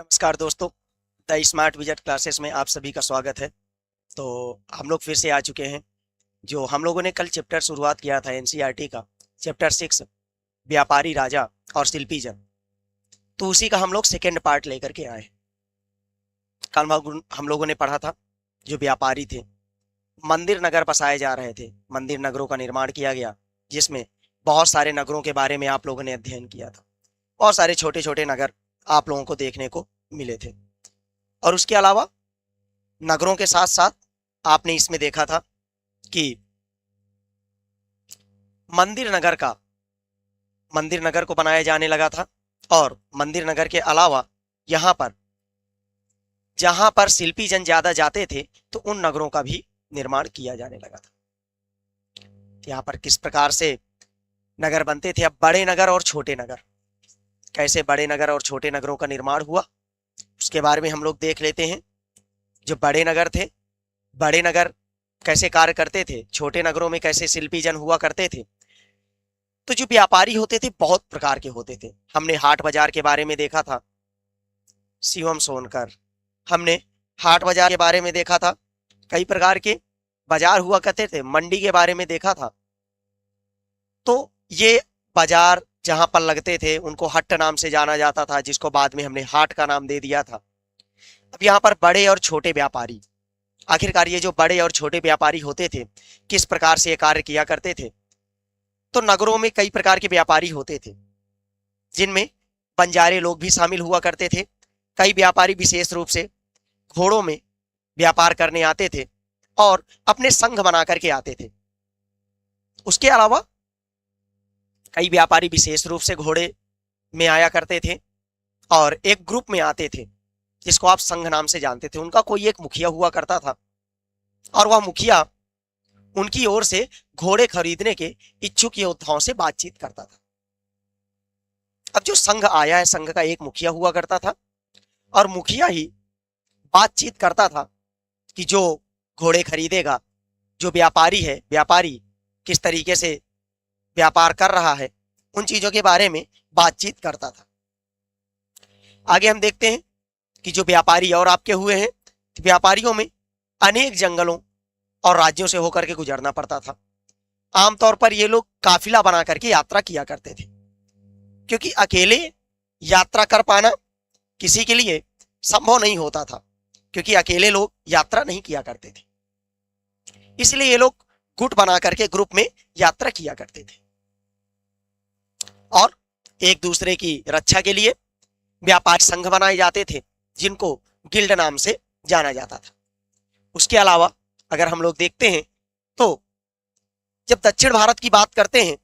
नमस्कार दोस्तों, the smart visit classes में आप सभी का स्वागत है। तो हम लोग फिर से आ चुके हैं। जो हम लोगों ने कल चैप्टर शुरुआत किया था एनसीईआरटी का, चैप्टर 6 व्यापारी राजा और शिल्पी जन, तो उसी का हम लोग सेकेंड पार्ट लेकर के आए। कल हम लोगों ने पढ़ा था जो व्यापारी थे, मंदिर नगर बसाए जा रहे थे, मंदिर नगरों का निर्माण किया गया, जिसमें बहुत सारे नगरों के बारे में आप लोगों ने अध्ययन किया था। बहुत सारे छोटे छोटे नगर आप लोगों को देखने को मिले थे। और उसके अलावा नगरों के साथ साथ आपने इसमें देखा था कि मंदिर नगर को बनाया जाने लगा था। और मंदिर नगर के अलावा यहाँ पर जहां पर शिल्पी जन ज्यादा जाते थे तो उन नगरों का भी निर्माण किया जाने लगा था। यहाँ पर किस प्रकार से नगर बनते थे, अब बड़े नगर और छोटे नगर, कैसे बड़े नगर और छोटे नगरों का निर्माण हुआ उसके बारे में हम लोग देख लेते हैं। जो बड़े नगर थे, बड़े नगर कैसे कार्य करते थे, छोटे नगरों में कैसे शिल्पी जन हुआ करते थे। तो जो व्यापारी होते थे बहुत प्रकार के होते थे। हमने हाट बाजार के बारे में देखा था, शिवम सोनकर। हमने हाट बाजार के बारे में देखा था, कई प्रकार के बाजार हुआ करते थे। मंडी के बारे में देखा था। तो ये बाजार जहां पर लगते थे उनको हट्ट नाम से जाना जाता था, जिसको बाद में हमने हाट का नाम दे दिया था। अब यहाँ पर बड़े और छोटे व्यापारी, आखिरकार ये जो बड़े और छोटे व्यापारी होते थे किस प्रकार से ये कार्य किया करते थे। तो नगरों में कई प्रकार के व्यापारी होते थे, जिनमें बंजारे लोग भी शामिल हुआ करते थे। कई व्यापारी विशेष रूप से घोड़ों में व्यापार करने आते थे और अपने संघ बना करके आते थे। उसके अलावा कई व्यापारी विशेष रूप से घोड़े में आया करते थे और एक ग्रुप में आते थे, जिसको आप संघ नाम से जानते थे। उनका कोई एक मुखिया हुआ करता था और वह मुखिया उनकी ओर से घोड़े खरीदने के इच्छुक योद्धाओं से बातचीत करता था। अब जो संघ आया है, संघ का एक मुखिया हुआ करता था और मुखिया ही बातचीत करता था कि जो घोड़े खरीदेगा, जो व्यापारी है, व्यापारी किस तरीके से व्यापार कर रहा है, उन चीजों के बारे में बातचीत करता था। आगे हम देखते हैं कि जो व्यापारी और आपके हुए हैं, व्यापारियों में अनेक जंगलों और राज्यों से होकर के गुजरना पड़ता था। आमतौर पर ये लोग काफिला बना करके यात्रा किया करते थे, क्योंकि अकेले यात्रा कर पाना किसी के लिए संभव नहीं होता था, क्योंकि अकेले लोग यात्रा नहीं किया करते थे। इसलिए ये लोग गुट बना करके ग्रुप में यात्रा किया करते थे और एक दूसरे की रक्षा के लिए व्यापारी संघ बनाए जाते थे, जिनको गिल्ड नाम से जाना जाता था। उसके अलावा अगर हम लोग देखते हैं तो जब दक्षिण भारत की बात करते हैं,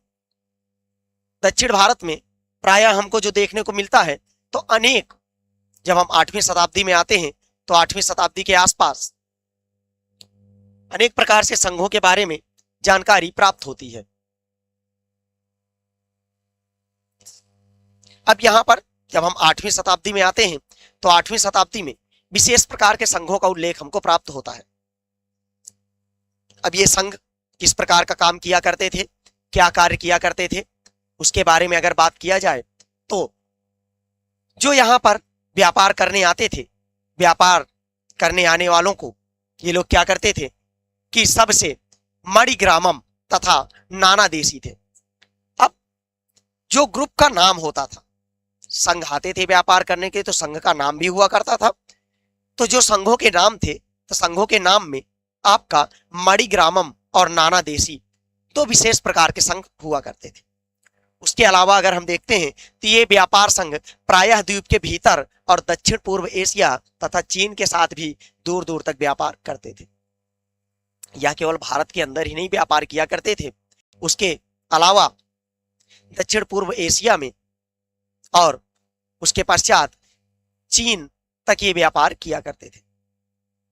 दक्षिण भारत में प्रायः हमको जो देखने को मिलता है, तो अनेक, जब हम 8वीं शताब्दी में आते हैं तो 8वीं शताब्दी के आसपास अनेक प्रकार से संघों के बारे में जानकारी प्राप्त होती है। अब यहां पर जब हम 8वीं शताब्दी में आते हैं तो 8वीं शताब्दी में विशेष प्रकार के संघों का उल्लेख हमको प्राप्त होता है। अब ये संघ किस प्रकार का काम किया करते थे, क्या कार्य किया करते थे, उसके बारे में अगर बात किया जाए तो जो यहां पर व्यापार करने आते थे, व्यापार करने आने वालों को ये लोग क्या करते थे कि सबसे मणिग्रामम तथा नाना देशी थे। अब जो ग्रुप का नाम होता था, संघ आते थे व्यापार करने के, तो संघ का नाम भी हुआ करता था। तो जो संघों के नाम थे, तो संघों के नाम में आपका मणिग्रामम और नाना देशी दो विशेष प्रकार के संघ हुआ करते थे। उसके अलावा अगर हम देखते हैं तो ये व्यापार संघ प्रायः द्वीप के भीतर और दक्षिण पूर्व एशिया तथा चीन के साथ भी दूर दूर तक व्यापार करते थे। यह केवल भारत के अंदर ही नहीं व्यापार किया करते थे, उसके अलावा दक्षिण पूर्व एशिया में और उसके पश्चात चीन तक ये व्यापार किया करते थे।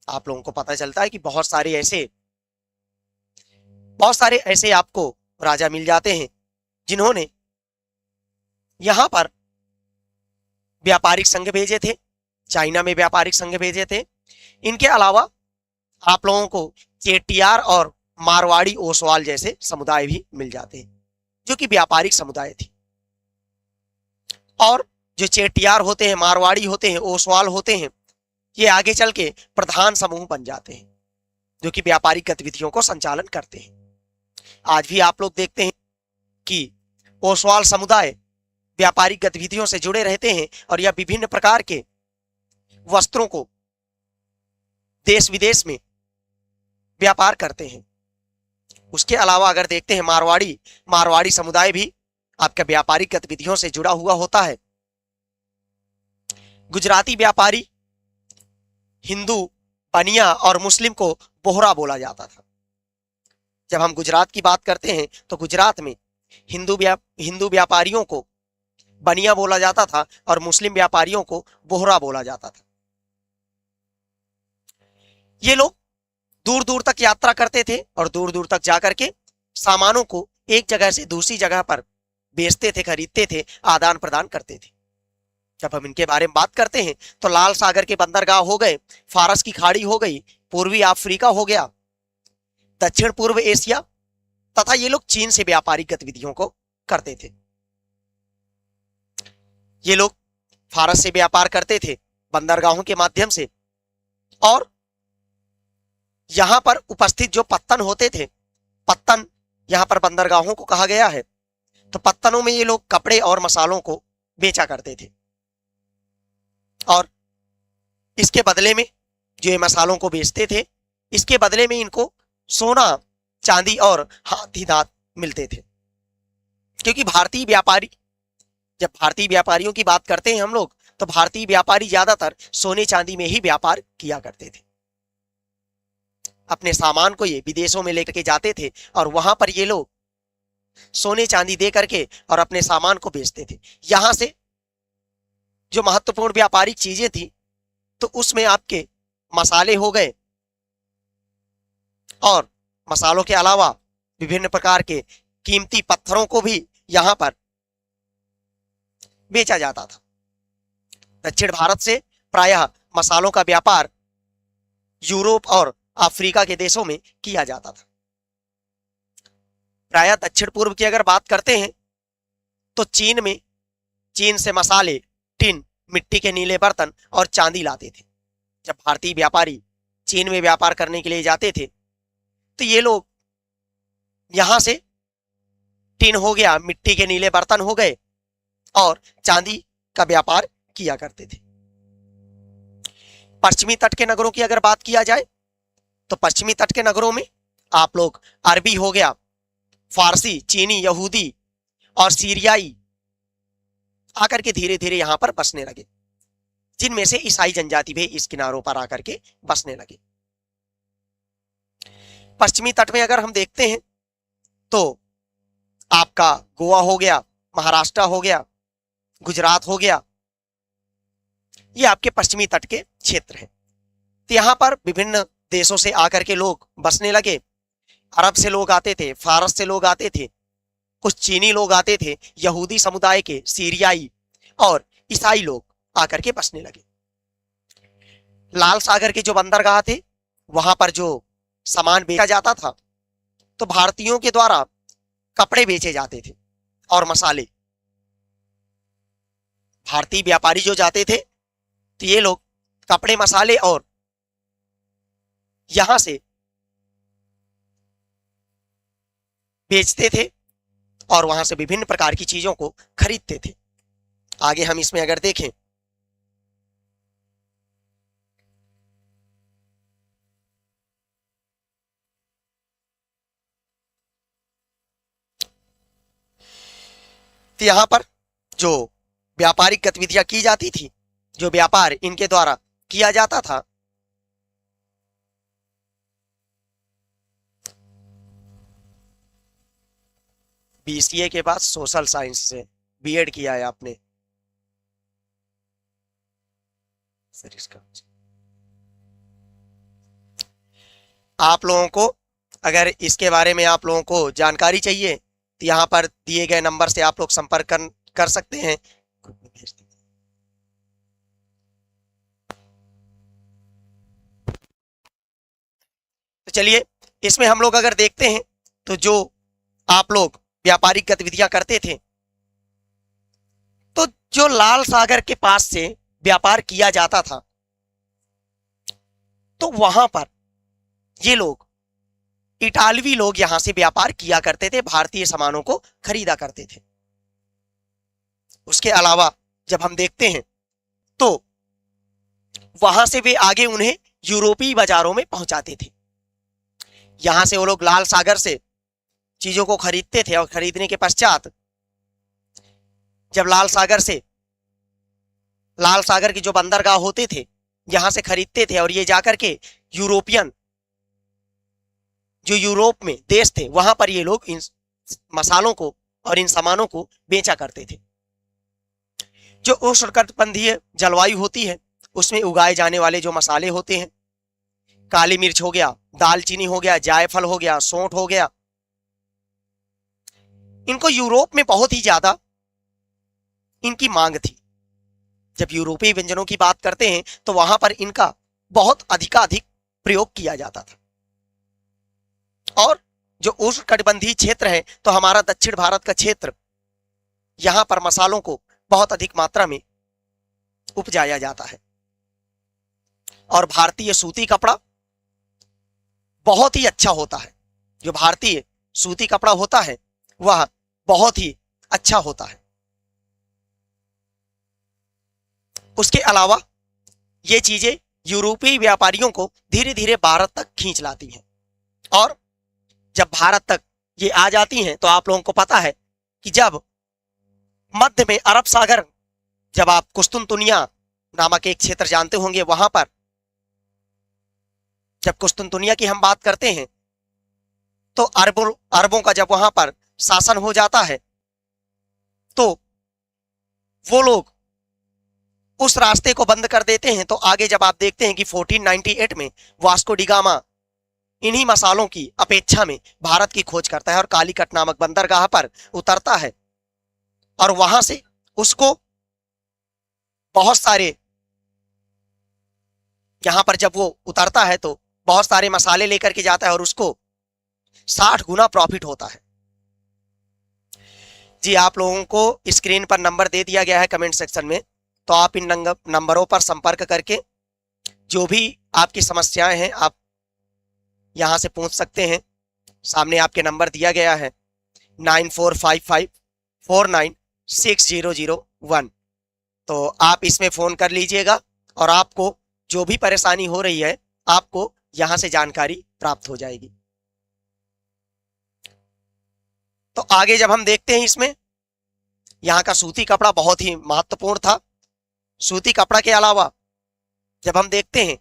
आप लोगों को पता चलता है कि बहुत सारे ऐसे आपको राजा मिल जाते हैं जिन्होंने यहां पर व्यापारिक संघ भेजे थे, चाइना में व्यापारिक संघ भेजे थे। इनके अलावा आप लोगों को चेटियार और मारवाड़ी ओसवाल जैसे समुदाय भी मिल जाते हैं, जो कि व्यापारिक समुदाय थे। और जो चेटियार होते हैं, मारवाड़ी होते हैं, ओसवाल होते हैं, ये आगे चल के प्रधान समूह बन जाते हैं जो कि व्यापारिक गतिविधियों को संचालन करते हैं। आज भी आप लोग देखते हैं कि ओसवाल समुदाय व्यापारिक गतिविधियों से जुड़े रहते हैं और यह विभिन्न प्रकार के वस्त्रों को देश विदेश में व्यापार करते हैं। उसके अलावा अगर देखते हैं मारवाड़ी समुदाय भी आपका व्यापारिक गतिविधियों से जुड़ा हुआ होता है। गुजराती व्यापारी हिंदू, बनिया और मुस्लिम को बोहरा बोला जाता था। जब हम गुजरात की बात करते हैं तो गुजरात में हिंदू व्यापारियों को बनिया बोला जाता था और मुस्लिम व्यापारियों को बोहरा बोला जाता था। ये लोग दूर दूर तक यात्रा करते थे और दूर दूर तक जाकर के सामानों को एक जगह से दूसरी जगह पर बेचते थे, खरीदते थे, आदान प्रदान करते थे। जब हम इनके बारे में बात करते हैं तो लाल सागर के बंदरगाह हो गए, फारस की खाड़ी हो गई, पूर्वी अफ्रीका हो गया, दक्षिण पूर्व एशिया तथा ये लोग चीन से व्यापारिक गतिविधियों को करते थे। ये लोग फारस से व्यापार करते थे बंदरगाहों के माध्यम से, और यहां पर उपस्थित जो पत्तन होते थे, पत्तन यहां पर बंदरगाहों को कहा गया है, तो पत्तनों में ये लोग कपड़े और मसालों को बेचा करते थे और इसके बदले में जो ये मसालों को बेचते थे, इसके बदले में इनको सोना, चांदी और हाथी दांत मिलते थे। क्योंकि जब भारतीय व्यापारियों की बात करते हैं हम लोग, तो भारतीय व्यापारी ज्यादातर सोने चांदी में ही व्यापार किया करते थे। अपने सामान को ये विदेशों में लेकर के जाते थे और वहां पर ये लोग सोने चांदी दे करके और अपने सामान को बेचते थे। यहां से जो महत्वपूर्ण व्यापारिक चीजें थी तो उसमें आपके मसाले हो गए, और मसालों के अलावा विभिन्न प्रकार के कीमती पत्थरों को भी यहां पर बेचा जाता था। दक्षिण भारत से प्रायः मसालों का व्यापार यूरोप और अफ्रीका के देशों में किया जाता था। प्रायः दक्षिण पूर्व की अगर बात करते हैं तो चीन से मसाले, टिन, मिट्टी के नीले बर्तन और चांदी लाते थे। जब भारतीय व्यापारी चीन में व्यापार करने के लिए जाते थे तो ये लोग यहां से टिन हो गया, मिट्टी के नीले बर्तन हो गए और चांदी का व्यापार किया करते थे। पश्चिमी तट के नगरों की अगर बात किया जाए तो पश्चिमी तट के नगरों में आप लोग अरबी हो गया, फारसी, चीनी, यहूदी और सीरियाई आकर के धीरे धीरे यहां पर बसने लगे, जिनमें से ईसाई जनजाति भी इस किनारों पर आकर के बसने लगे। पश्चिमी तट में अगर हम देखते हैं तो आपका गोवा हो गया, महाराष्ट्र हो गया, गुजरात हो गया, ये आपके पश्चिमी तट के क्षेत्र हैं। तो यहां पर विभिन्न देशों से आकर के लोग बसने लगे। अरब से लोग आते थे, फारस से लोग आते थे, कुछ चीनी लोग आते थे, यहूदी समुदाय के, सीरियाई और ईसाई लोग आकर के बसने लगे। लाल सागर के जो बंदरगाह थे वहां पर जो सामान बेचा जाता था तो भारतीयों के द्वारा कपड़े बेचे जाते थे और मसाले। भारतीय व्यापारी जो जाते थे तो ये लोग कपड़े, मसाले और यहां से बेचते थे और वहां से विभिन्न प्रकार की चीजों को खरीदते थे। आगे हम इसमें अगर देखें तो यहां पर जो व्यापारिक गतिविधियां की जाती थी, जो व्यापार इनके द्वारा किया जाता था, बीसीए के बाद सोशल साइंस से बीएड किया है आपने सर, इसका आप लोगों को अगर इसके बारे में आप लोगों को जानकारी चाहिए तो यहाँ पर दिए गए नंबर से आप लोग संपर्क कर सकते हैं। तो चलिए इसमें हम लोग अगर देखते हैं तो जो आप लोग व्यापारिक गतिविधियां करते थे तो जो लाल सागर के पास से व्यापार किया जाता था, तो वहां पर ये लोग, इटालवी लोग यहां से व्यापार किया करते थे, भारतीय सामानों को खरीदा करते थे। उसके अलावा जब हम देखते हैं तो वहां से वे आगे उन्हें यूरोपीय बाजारों में पहुंचाते थे। यहां से वो लोग लाल सागर से चीजों को खरीदते थे और खरीदने के पश्चात जब लाल सागर की जो बंदरगाह होते थे यहां से खरीदते थे और ये जाकर के यूरोपियन जो यूरोप में देश थे वहां पर ये लोग इन मसालों को और इन सामानों को बेचा करते थे। जो उष्णकटिबंधीय जलवायु होती है उसमें उगाए जाने वाले जो मसाले होते हैं, काली मिर्च हो गया, दालचीनी हो गया, जायफल हो गया, सौंठ हो गया, इनको यूरोप में बहुत ही ज्यादा इनकी मांग थी। जब यूरोपीय व्यंजनों की बात करते हैं तो वहां पर इनका बहुत अधिकाधिक प्रयोग किया जाता था। और जो उष्णकटिबंधीय क्षेत्र है तो हमारा दक्षिण भारत का क्षेत्र, यहां पर मसालों को बहुत अधिक मात्रा में उपजाया जाता है। और भारतीय सूती कपड़ा बहुत ही अच्छा होता है। जो भारतीय सूती कपड़ा होता है वह बहुत ही अच्छा होता है। उसके अलावा ये चीजें यूरोपीय व्यापारियों को धीरे धीरे भारत तक खींच लाती हैं। और जब भारत तक ये आ जाती हैं तो आप लोगों को पता है कि जब मध्य में अरब सागर, जब आप कुस्तुनतुनिया नामक एक क्षेत्र जानते होंगे, वहां पर जब कुस्तुनतुनिया की हम बात करते हैं तो अरबों का जब वहां पर शासन हो जाता है तो वो लोग उस रास्ते को बंद कर देते हैं। तो आगे जब आप देखते हैं कि 1498 में वास्को डी गामा इन्हीं मसालों की अपेक्षा में भारत की खोज करता है और कालीकट नामक बंदरगाह पर उतरता है और वहां से उसको बहुत सारे, यहां पर जब वो उतरता है तो बहुत सारे मसाले लेकर के जाता है और उसको 60 गुना प्रॉफिट होता है। जी, आप लोगों को स्क्रीन पर नंबर दे दिया गया है कमेंट सेक्शन में, तो आप इन नंबरों पर संपर्क करके जो भी आपकी समस्याएं हैं आप यहां से पूछ सकते हैं। सामने आपके नंबर दिया गया है 9455496001। तो आप इसमें फोन कर लीजिएगा और आपको जो भी परेशानी हो रही है आपको यहां से जानकारी प्राप्त हो जाएगी। तो आगे जब हम देखते हैं इसमें, यहाँ का सूती कपड़ा बहुत ही महत्वपूर्ण था। सूती कपड़ा के अलावा जब हम देखते हैं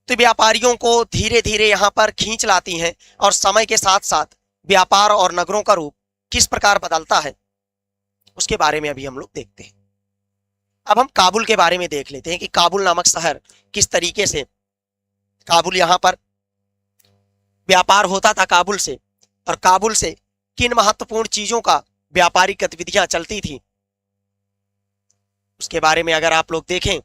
तो व्यापारियों को धीरे धीरे यहाँ पर खींच लाती हैं और समय के साथ साथ व्यापार और नगरों का रूप किस प्रकार बदलता है उसके बारे में अभी हम लोग देखते हैं। अब हम काबुल के बारे में देख लेते हैं कि काबुल नामक शहर किस तरीके से, काबुल यहाँ पर व्यापार होता था काबुल से, और काबुल से किन महत्वपूर्ण चीजों का व्यापारिक गतिविधियां चलती थी उसके बारे में अगर आप लोग देखें,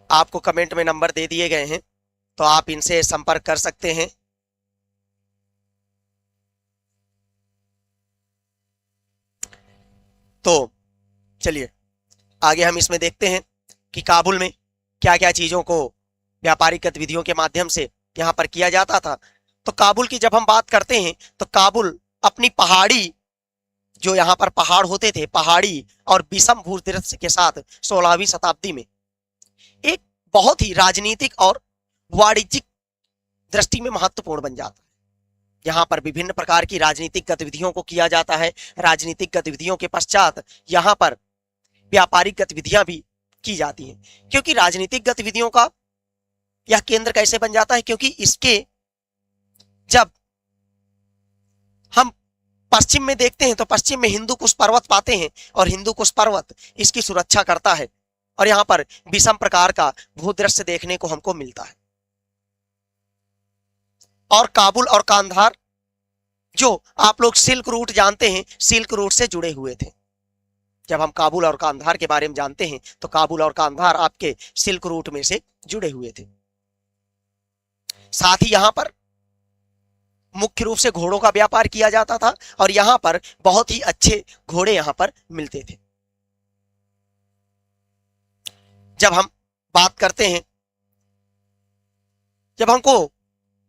आपको कमेंट में नंबर दे दिए गए हैं तो आप इनसे संपर्क कर सकते हैं। तो चलिए आगे हम इसमें देखते हैं कि काबुल में क्या क्या चीजों को व्यापारिक गतिविधियों के माध्यम से यहां पर किया जाता था। तो काबुल की जब हम बात करते हैं तो काबुल अपनी पहाड़ी, जो यहाँ पर पहाड़ होते थे, पहाड़ी और विषम भूदृश्य के साथ 16वीं शताब्दी में एक बहुत ही राजनीतिक और वाणिज्यिक दृष्टि में महत्वपूर्ण बन जाता है। यहाँ पर विभिन्न प्रकार की राजनीतिक गतिविधियों को किया जाता है। राजनीतिक गतिविधियों के पश्चात यहाँ पर व्यापारिक गतिविधियां भी की जाती हैं। क्योंकि राजनीतिक गतिविधियों का यह केंद्र कैसे बन जाता है, क्योंकि इसके जब हम पश्चिम में देखते हैं तो पश्चिम में हिंदू कुश पर्वत पाते हैं और हिंदू कुश पर्वत इसकी सुरक्षा करता है और यहाँ पर विषम प्रकार का भूदृश्य देखने को हमको मिलता है। और काबुल और कांधार, जो आप लोग सिल्क रूट जानते हैं, सिल्क रूट से जुड़े हुए थे। जब हम काबुल और कांधार के बारे में जानते हैं तो काबुल और कांधार आपके सिल्क रूट में से जुड़े हुए थे। साथ ही यहां पर मुख्य रूप से घोड़ों का व्यापार किया जाता था और यहाँ पर बहुत ही अच्छे घोड़े यहाँ पर मिलते थे। जब हम बात करते हैं, जब हमको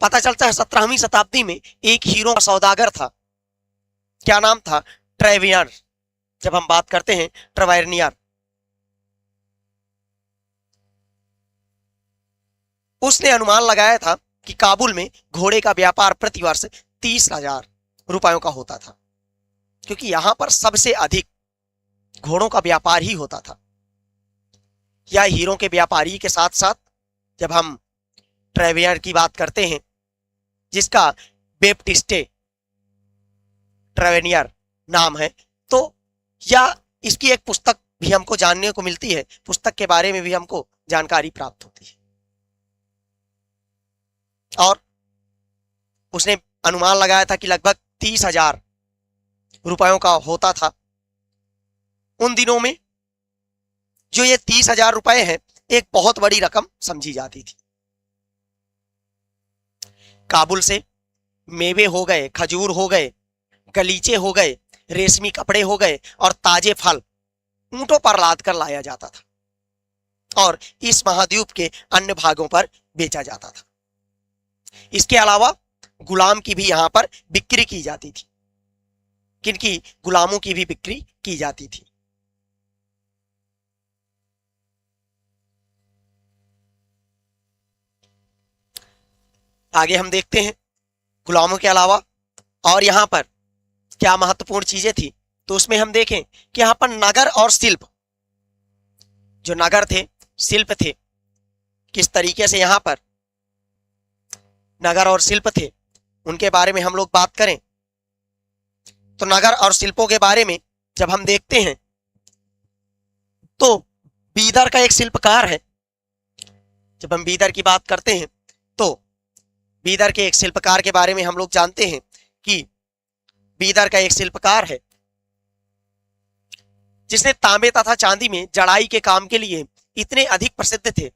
पता चलता है 17वीं शताब्दी में एक हीरो का सौदागर था, क्या नाम था? ट्रेवियर। जब हम बात करते हैं ट्रेवेनियर, उसने अनुमान लगाया था कि काबुल में घोड़े का व्यापार प्रतिवर्ष 30,000 रुपयों का होता था, क्योंकि यहां पर सबसे अधिक घोड़ों का व्यापार ही होता था। या हीरो के व्यापारी के साथ साथ जब हम ट्रेवियर की बात करते हैं, जिसका बेप्टिस्टे ट्रेवेनियर नाम है, तो या इसकी एक पुस्तक भी हमको जानने को मिलती है, पुस्तक के बारे में भी हमको जानकारी प्राप्त होती है। और उसने अनुमान लगाया था कि लगभग 30,000 रुपयों का होता था। उन दिनों में जो ये 30,000 रुपए हैं, एक बहुत बड़ी रकम समझी जाती थी। काबुल से मेवे हो गए, खजूर हो गए, गलीचे हो गए, रेशमी कपड़े हो गए और ताजे फल ऊंटों पर लाद कर लाया जाता था और इस महाद्वीप के अन्य भागों पर बेचा जाता था। इसके अलावा गुलाम की भी यहां पर बिक्री की जाती थी। किनकी? गुलामों की भी बिक्री की जाती थी। आगे हम देखते हैं गुलामों के अलावा और यहां पर क्या महत्वपूर्ण चीजें थी। तो उसमें हम देखें कि यहां पर नगर और शिल्प, जो नगर थे, शिल्प थे, किस तरीके से यहां पर नगर और शिल्प थे, उनके बारे में हम लोग बात करें तो नगर और शिल्पों के बारे में जब हम देखते हैं तो बीदर का एक शिल्पकार है। जब हम बीदर की बात करते हैं तो बीदर के एक शिल्पकार के बारे में हम लोग जानते हैं कि बीदर का एक शिल्पकार है जिसने तांबे तथा चांदी में जड़ाई के काम के लिए इतने अधिक प्रसिद्ध थे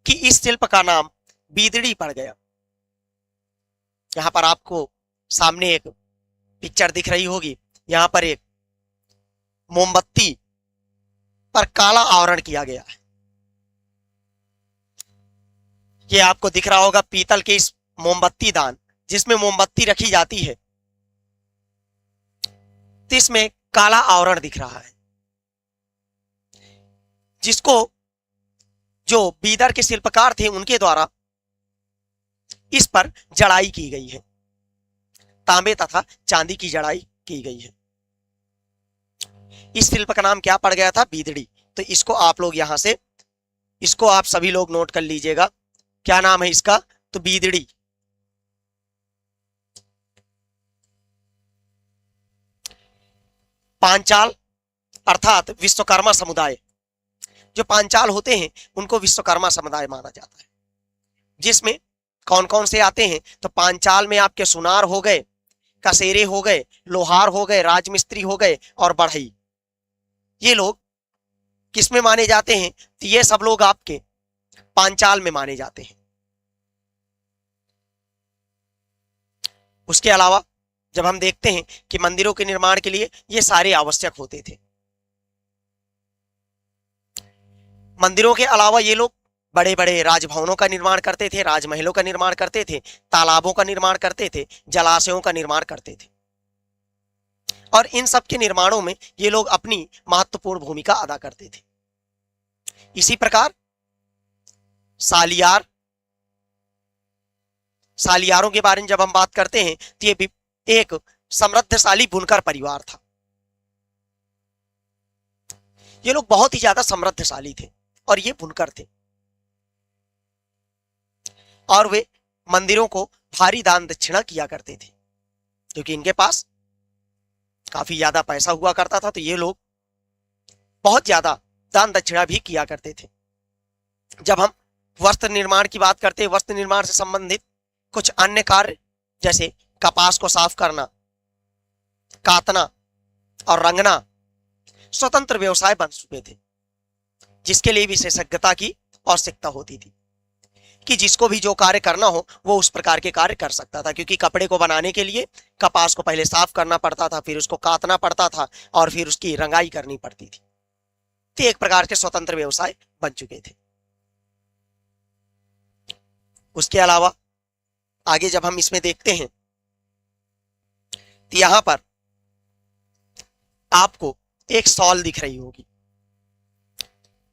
कि इस शिल्प का नाम बीदड़ी पड़ गया। यहां पर आपको सामने एक पिक्चर दिख रही होगी। यहां पर एक मोमबत्ती पर काला आवरण किया गया है। ये आपको दिख रहा होगा पीतल के इस मोमबत्ती दान जिसमें मोमबत्ती रखी जाती है, तो इसमें काला आवरण दिख रहा है, जिसको जो बीदर के शिल्पकार थे उनके द्वारा इस पर जड़ाई की गई है। तांबे तथा चांदी की जड़ाई की गई है। इस शिल्प का नाम क्या पड़ गया था? बीदड़ी। तो इसको आप लोग यहां से, इसको आप सभी लोग नोट कर लीजिएगा। क्या नाम है इसका? तो बीदड़ी। पांचाल अर्थात विश्वकर्मा समुदाय, जो पांचाल होते हैं उनको विश्वकर्मा समुदाय माना जाता है। जिसमें कौन कौन से आते हैं? तो पांचाल में आपके सुनार हो गए, कसेरे हो गए, लोहार हो गए, राजमिस्त्री हो गए और बढ़ई। ये लोग किसमें माने जाते हैं? तो ये सब लोग आपके पांचाल में माने जाते हैं। उसके अलावा जब हम देखते हैं कि मंदिरों के निर्माण के लिए ये सारे आवश्यक होते थे। मंदिरों के अलावा ये लोग बड़े बड़े राजभवनों का निर्माण करते थे, राजमहलों का निर्माण करते थे, तालाबों का निर्माण करते थे, जलाशयों का निर्माण करते थे और इन सब के निर्माणों में ये लोग अपनी महत्वपूर्ण भूमिका अदा करते थे। इसी प्रकार सालियारों के बारे में जब हम बात करते हैं तो ये भी एक समृद्धशाली बुनकर परिवार था। ये लोग बहुत ही ज्यादा समृद्धशाली थे और ये बुनकर थे और वे मंदिरों को भारी दान दक्षिणा किया करते थे, क्योंकि इनके पास काफी ज्यादा पैसा हुआ करता था। तो ये लोग बहुत ज्यादा दान दक्षिणा भी किया करते थे। जब हम वस्त्र निर्माण की बात करते हैं, वस्त्र निर्माण से संबंधित कुछ अन्य कार्य जैसे कपास को साफ करना, काटना और रंगना स्वतंत्र व्यवसाय बन चुके थे, जिसके लिए विशेषज्ञता की आवश्यकता होती थी। कि जिसको भी जो कार्य करना हो वो उस प्रकार के कार्य कर सकता था, क्योंकि कपड़े को बनाने के लिए कपास को पहले साफ करना पड़ता था, फिर उसको काटना पड़ता था और फिर उसकी रंगाई करनी पड़ती थी। तो एक प्रकार के स्वतंत्र व्यवसाय बन चुके थे। उसके अलावा आगे जब हम इसमें देखते हैं तो यहां पर आपको एक शॉल दिख रही होगी।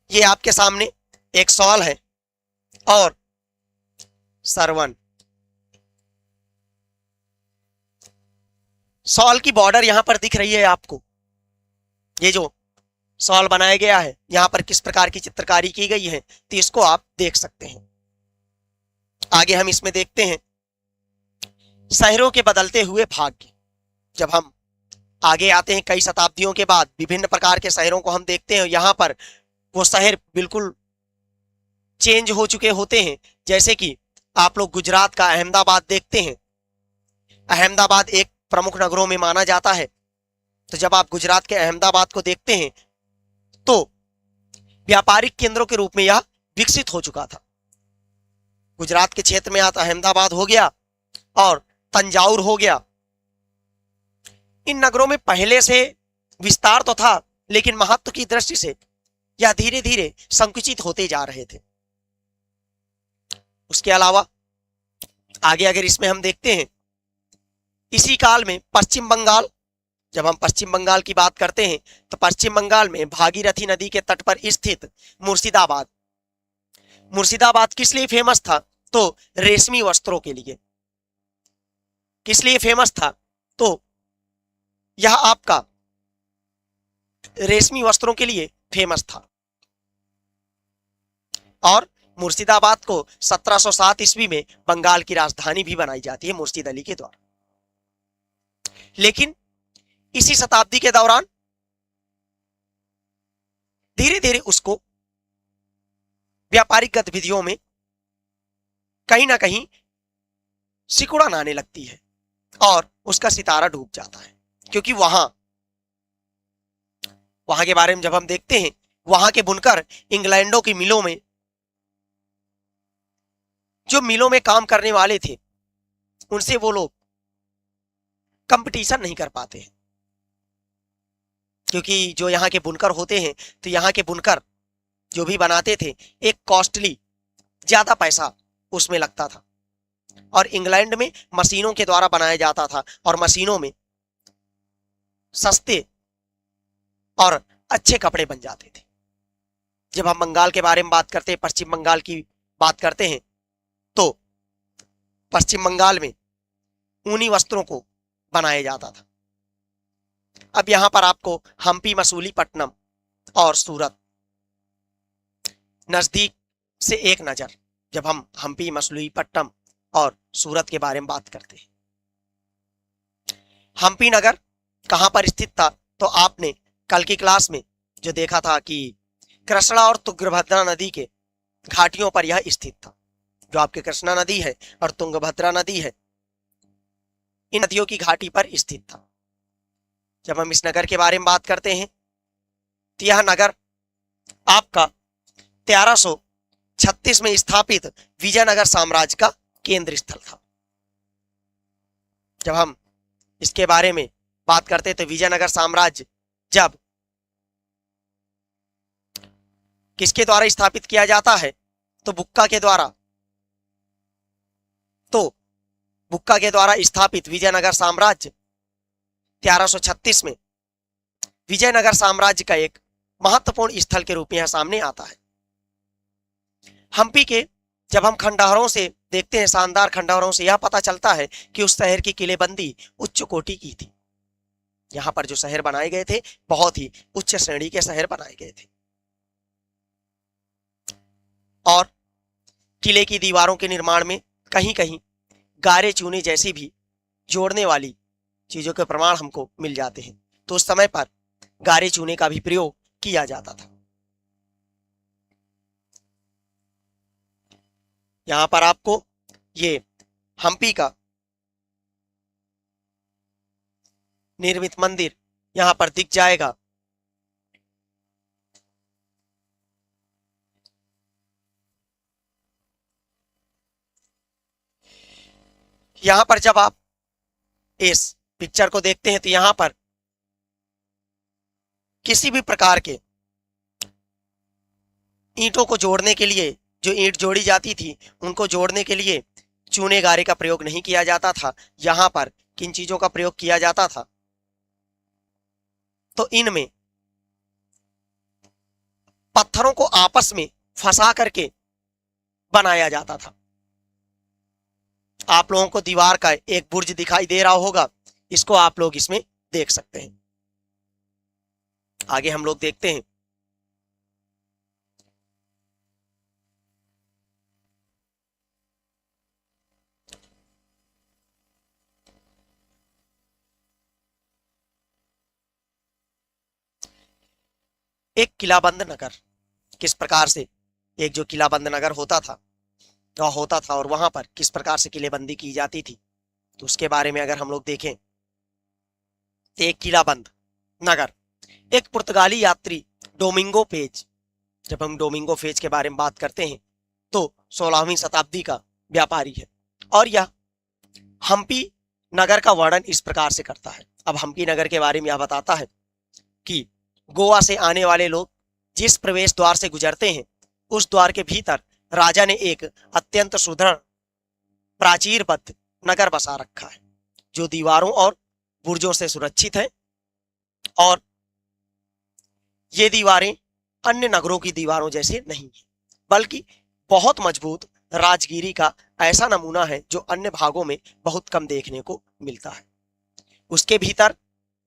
ये आपके सामने एक शॉल है और सरवन। शॉल की बॉर्डर यहां पर दिख रही है आपको। ये जो शॉल बनाया गया है यहां पर किस प्रकार की चित्रकारी की गई है तो इसको आप देख सकते हैं। आगे हम इसमें देखते हैं शहरों के बदलते हुए भाग्य। जब हम आगे आते हैं कई शताब्दियों के बाद विभिन्न प्रकार के शहरों को हम देखते हैं, यहां पर वो शहर बिल्कुल चेंज हो चुके होते हैं। जैसे कि आप लोग गुजरात का अहमदाबाद देखते हैं। अहमदाबाद एक प्रमुख नगरों में माना जाता है। तो जब आप गुजरात के अहमदाबाद को देखते हैं तो व्यापारिक केंद्रों के रूप में यह विकसित हो चुका था। गुजरात के क्षेत्र में आता अहमदाबाद हो गया और तंजाउर हो गया। इन नगरों में पहले से विस्तार तो था, लेकिन महत्व की दृष्टि से यह धीरे धीरे संकुचित होते जा रहे थे। उसके अलावा आगे अगर इसमें हम देखते हैं, इसी काल में पश्चिम बंगाल, जब हम पश्चिम बंगाल की बात करते हैं तो पश्चिम बंगाल में भागीरथी नदी के तट पर स्थित मुर्शिदाबाद। मुर्शिदाबाद किस लिए फेमस था तो रेशमी वस्त्रों के लिए। किस लिए फेमस था तो यह आपका रेशमी वस्त्रों के लिए फेमस था। और मुर्शिदाबाद को 1707 ईस्वी में बंगाल की राजधानी भी बनाई जाती है मुर्शिद अली के द्वारा। लेकिन इसी शताब्दी के दौरान धीरे धीरे उसको व्यापारिक गतिविधियों में कहीं ना कहीं सिकुड़न आने लगती है और उसका सितारा डूब जाता है। क्योंकि वहां के बारे में जब हम देखते हैं, वहां के बुनकर इंग्लैंडों की मिलों में, जो मिलों में काम करने वाले थे, उनसे वो लोग कंपटीशन नहीं कर पाते हैं। क्योंकि जो यहाँ के बुनकर होते हैं तो यहाँ के बुनकर जो भी बनाते थे एक कॉस्टली, ज्यादा पैसा उसमें लगता था। और इंग्लैंड में मशीनों के द्वारा बनाया जाता था और मशीनों में सस्ते और अच्छे कपड़े बन जाते थे। जब हम बंगाल के बारे में बात करते हैं, पश्चिम बंगाल की बात करते हैं, तो पश्चिम बंगाल में ऊनी वस्त्रों को बनाया जाता था। अब यहां पर आपको हम्पी मसूलीपट्टनम और सूरत नजदीक से एक नजर, जब हम हम्पी मसूलीपट्टनम और सूरत के बारे में बात करते हैं। हम्पी नगर कहां पर स्थित था तो आपने कल की क्लास में जो देखा था कि कृष्णा और तुंगभद्रा नदी के घाटियों पर यह स्थित था। जो आपके कृष्णा नदी है और तुंगभद्रा नदी है, इन नदियों की घाटी पर स्थित था। जब हम इस नगर के बारे में बात करते हैं तो यह नगर आपका 1336 में स्थापित विजयनगर साम्राज्य का केंद्र स्थल था। जब हम इसके बारे में बात करते हैं तो विजयनगर साम्राज्य जब किसके द्वारा स्थापित किया जाता है तो बुक्का के द्वारा, तो बुक्का के द्वारा स्थापित विजयनगर साम्राज्य 1336 में विजयनगर साम्राज्य का एक महत्वपूर्ण स्थल के रूप में यह सामने आता है। हम्पी के जब हम खंडहरों से देखते हैं, शानदार खंडहरों से यह पता चलता है कि उस शहर की किलेबंदी उच्च कोटि की थी। यहां पर जो शहर बनाए गए थे बहुत ही उच्च श्रेणी के शहर बनाए गए थे। और किले की दीवारों के निर्माण में कहीं कहीं गारे चूने जैसी भी जोड़ने वाली चीजों के प्रमाण हमको मिल जाते हैं। तो उस समय पर गारे चूने का भी प्रयोग किया जाता था। यहां पर आपको ये हम्पी का निर्मित मंदिर यहां पर दिख जाएगा। यहां पर जब आप इस पिक्चर को देखते हैं तो यहां पर किसी भी प्रकार के ईंटों को जोड़ने के लिए, जो ईंट जोड़ी जाती थी उनको जोड़ने के लिए चूने गारे का प्रयोग नहीं किया जाता था। यहां पर किन चीजों का प्रयोग किया जाता था? तो इनमें पत्थरों को आपस में फंसा करके बनाया जाता था। आप लोगों को दीवार का एक बुर्ज दिखाई दे रहा होगा, इसको आप लोग इसमें देख सकते हैं। आगे हम लोग देखते हैं। एक किलाबंद नगर, किस प्रकार से एक जो किलाबंद नगर होता था और वहां पर किस प्रकार से किलेबंदी की जाती थी, तो उसके बारे में अगर हम लोग देखें तो एक किलाबंद नगर, एक पुर्तगाली यात्री डोमिंगो पेज, जब हम डोमिंगो पेज के बारे में बात करते हैं तो 16वीं शताब्दी का व्यापारी है और यह हम्पी नगर का वर्णन इस प्रकार से करता है। अब हम्पी नगर के बारे में यह बताता है कि गोवा से आने वाले लोग जिस प्रवेश द्वार से गुजरते हैं उस द्वार के भीतर राजा ने एक अत्यंत सुदृढ़ प्राचीरबद्ध नगर बसा रखा है, जो दीवारों और बुर्जों से सुरक्षित है और ये दीवारें अन्य नगरों की दीवारों जैसे नहीं है, बल्कि बहुत मजबूत राजगिरी का ऐसा नमूना है जो अन्य भागों में बहुत कम देखने को मिलता है। उसके भीतर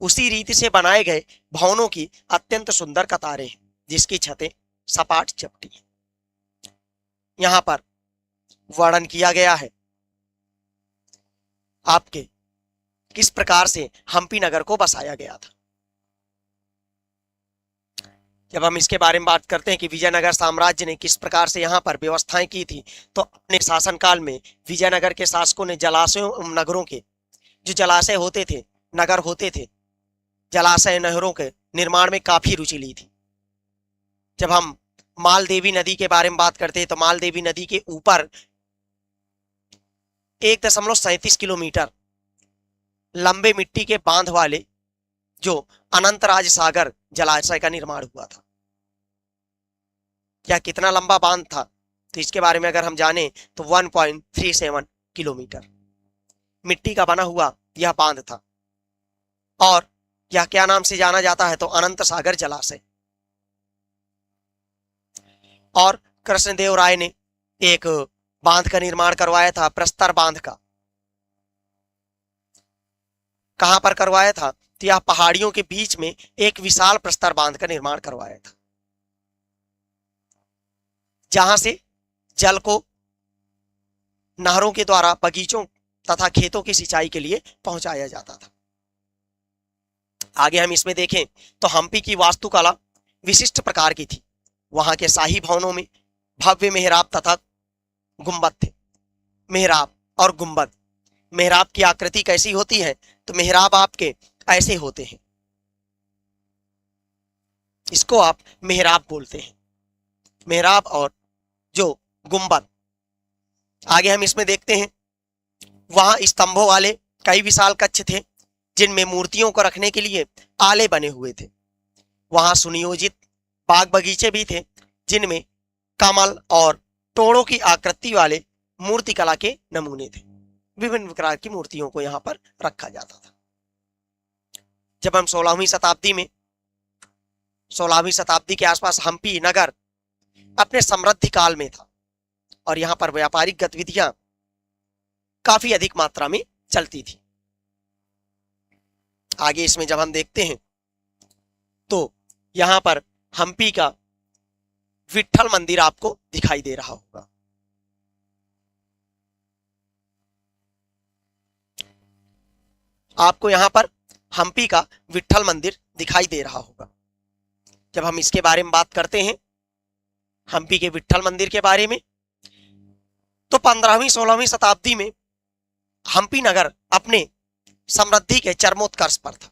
उसी रीति से बनाए गए भवनों की अत्यंत सुंदर कतारें हैं, जिसकी छतें सपाट चपटी हैं। यहां पर वर्णन किया गया है आपके किस प्रकार से हम्पी नगर को बसाया गया था। जब हम इसके बारे में बात करते हैं कि विजयनगर साम्राज्य ने किस प्रकार से यहाँ पर व्यवस्थाएं की थी, तो अपने शासनकाल में विजयनगर के शासकों ने जलाशयों, नगरों के जो जलाशय होते थे, नगर होते थे, जलाशय नहरों के निर्माण में काफी रुचि ली थी। जब हम मालदेवी नदी के बारे में बात करते हैं तो मालदेवी नदी के ऊपर 1.37 किलोमीटर लंबे मिट्टी के बांध वाले जो अनंतराज सागर जलाशय का निर्माण हुआ था। क्या कितना लंबा बांध था, तो इसके बारे में अगर हम जाने तो 1.37 किलोमीटर मिट्टी का बना हुआ यह बांध था और यह क्या नाम से जाना जाता है, तो अनंत सागर जलाशय। और कृष्णदेव राय ने एक बांध का निर्माण करवाया था, प्रस्तर बांध का। कहां पर करवाया था, तो यह पहाड़ियों के बीच में एक विशाल प्रस्तर बांध का निर्माण करवाया था, जहां से जल को नहरों के द्वारा बगीचों तथा खेतों की सिंचाई के लिए पहुंचाया जाता था। आगे हम इसमें देखें तो हम्पी की वास्तुकला विशिष्ट प्रकार की थी। वहां के शाही भवनों में भव्य मेहराब तथा गुंबद थे। मेहराब और गुंबद, मेहराब की आकृति कैसी होती है, तो मेहराब आपके ऐसे होते हैं, इसको आप मेहराब बोलते हैं, मेहराब और जो गुंबद। आगे हम इसमें देखते हैं वहां स्तंभों वाले कई विशाल कक्ष थे जिनमें मूर्तियों को रखने के लिए आले बने हुए थे। वहां सुनियोजित बाग बगीचे भी थे जिनमें कमल और तोड़ों की आकृति वाले मूर्ति कला के नमूने थे। विभिन्न प्रकार की मूर्तियों को यहां पर रखा जाता था। जब हम 16वीं शताब्दी के आसपास हम्पी नगर अपने समृद्धि काल में था और यहां पर व्यापारिक गतिविधियां काफी अधिक मात्रा में चलती थी। आगे इसमें जब हम देखते हैं तो यहां पर हम्पी का विट्ठल मंदिर आपको दिखाई दे रहा होगा। आपको यहां पर हम्पी का विट्ठल मंदिर दिखाई दे रहा होगा। जब हम इसके बारे में बात करते हैं हम्पी के विट्ठल मंदिर के बारे में, तो 15वीं 16वीं शताब्दी में हम्पी नगर अपने समृद्धि के चरमोत्कर्ष पर था।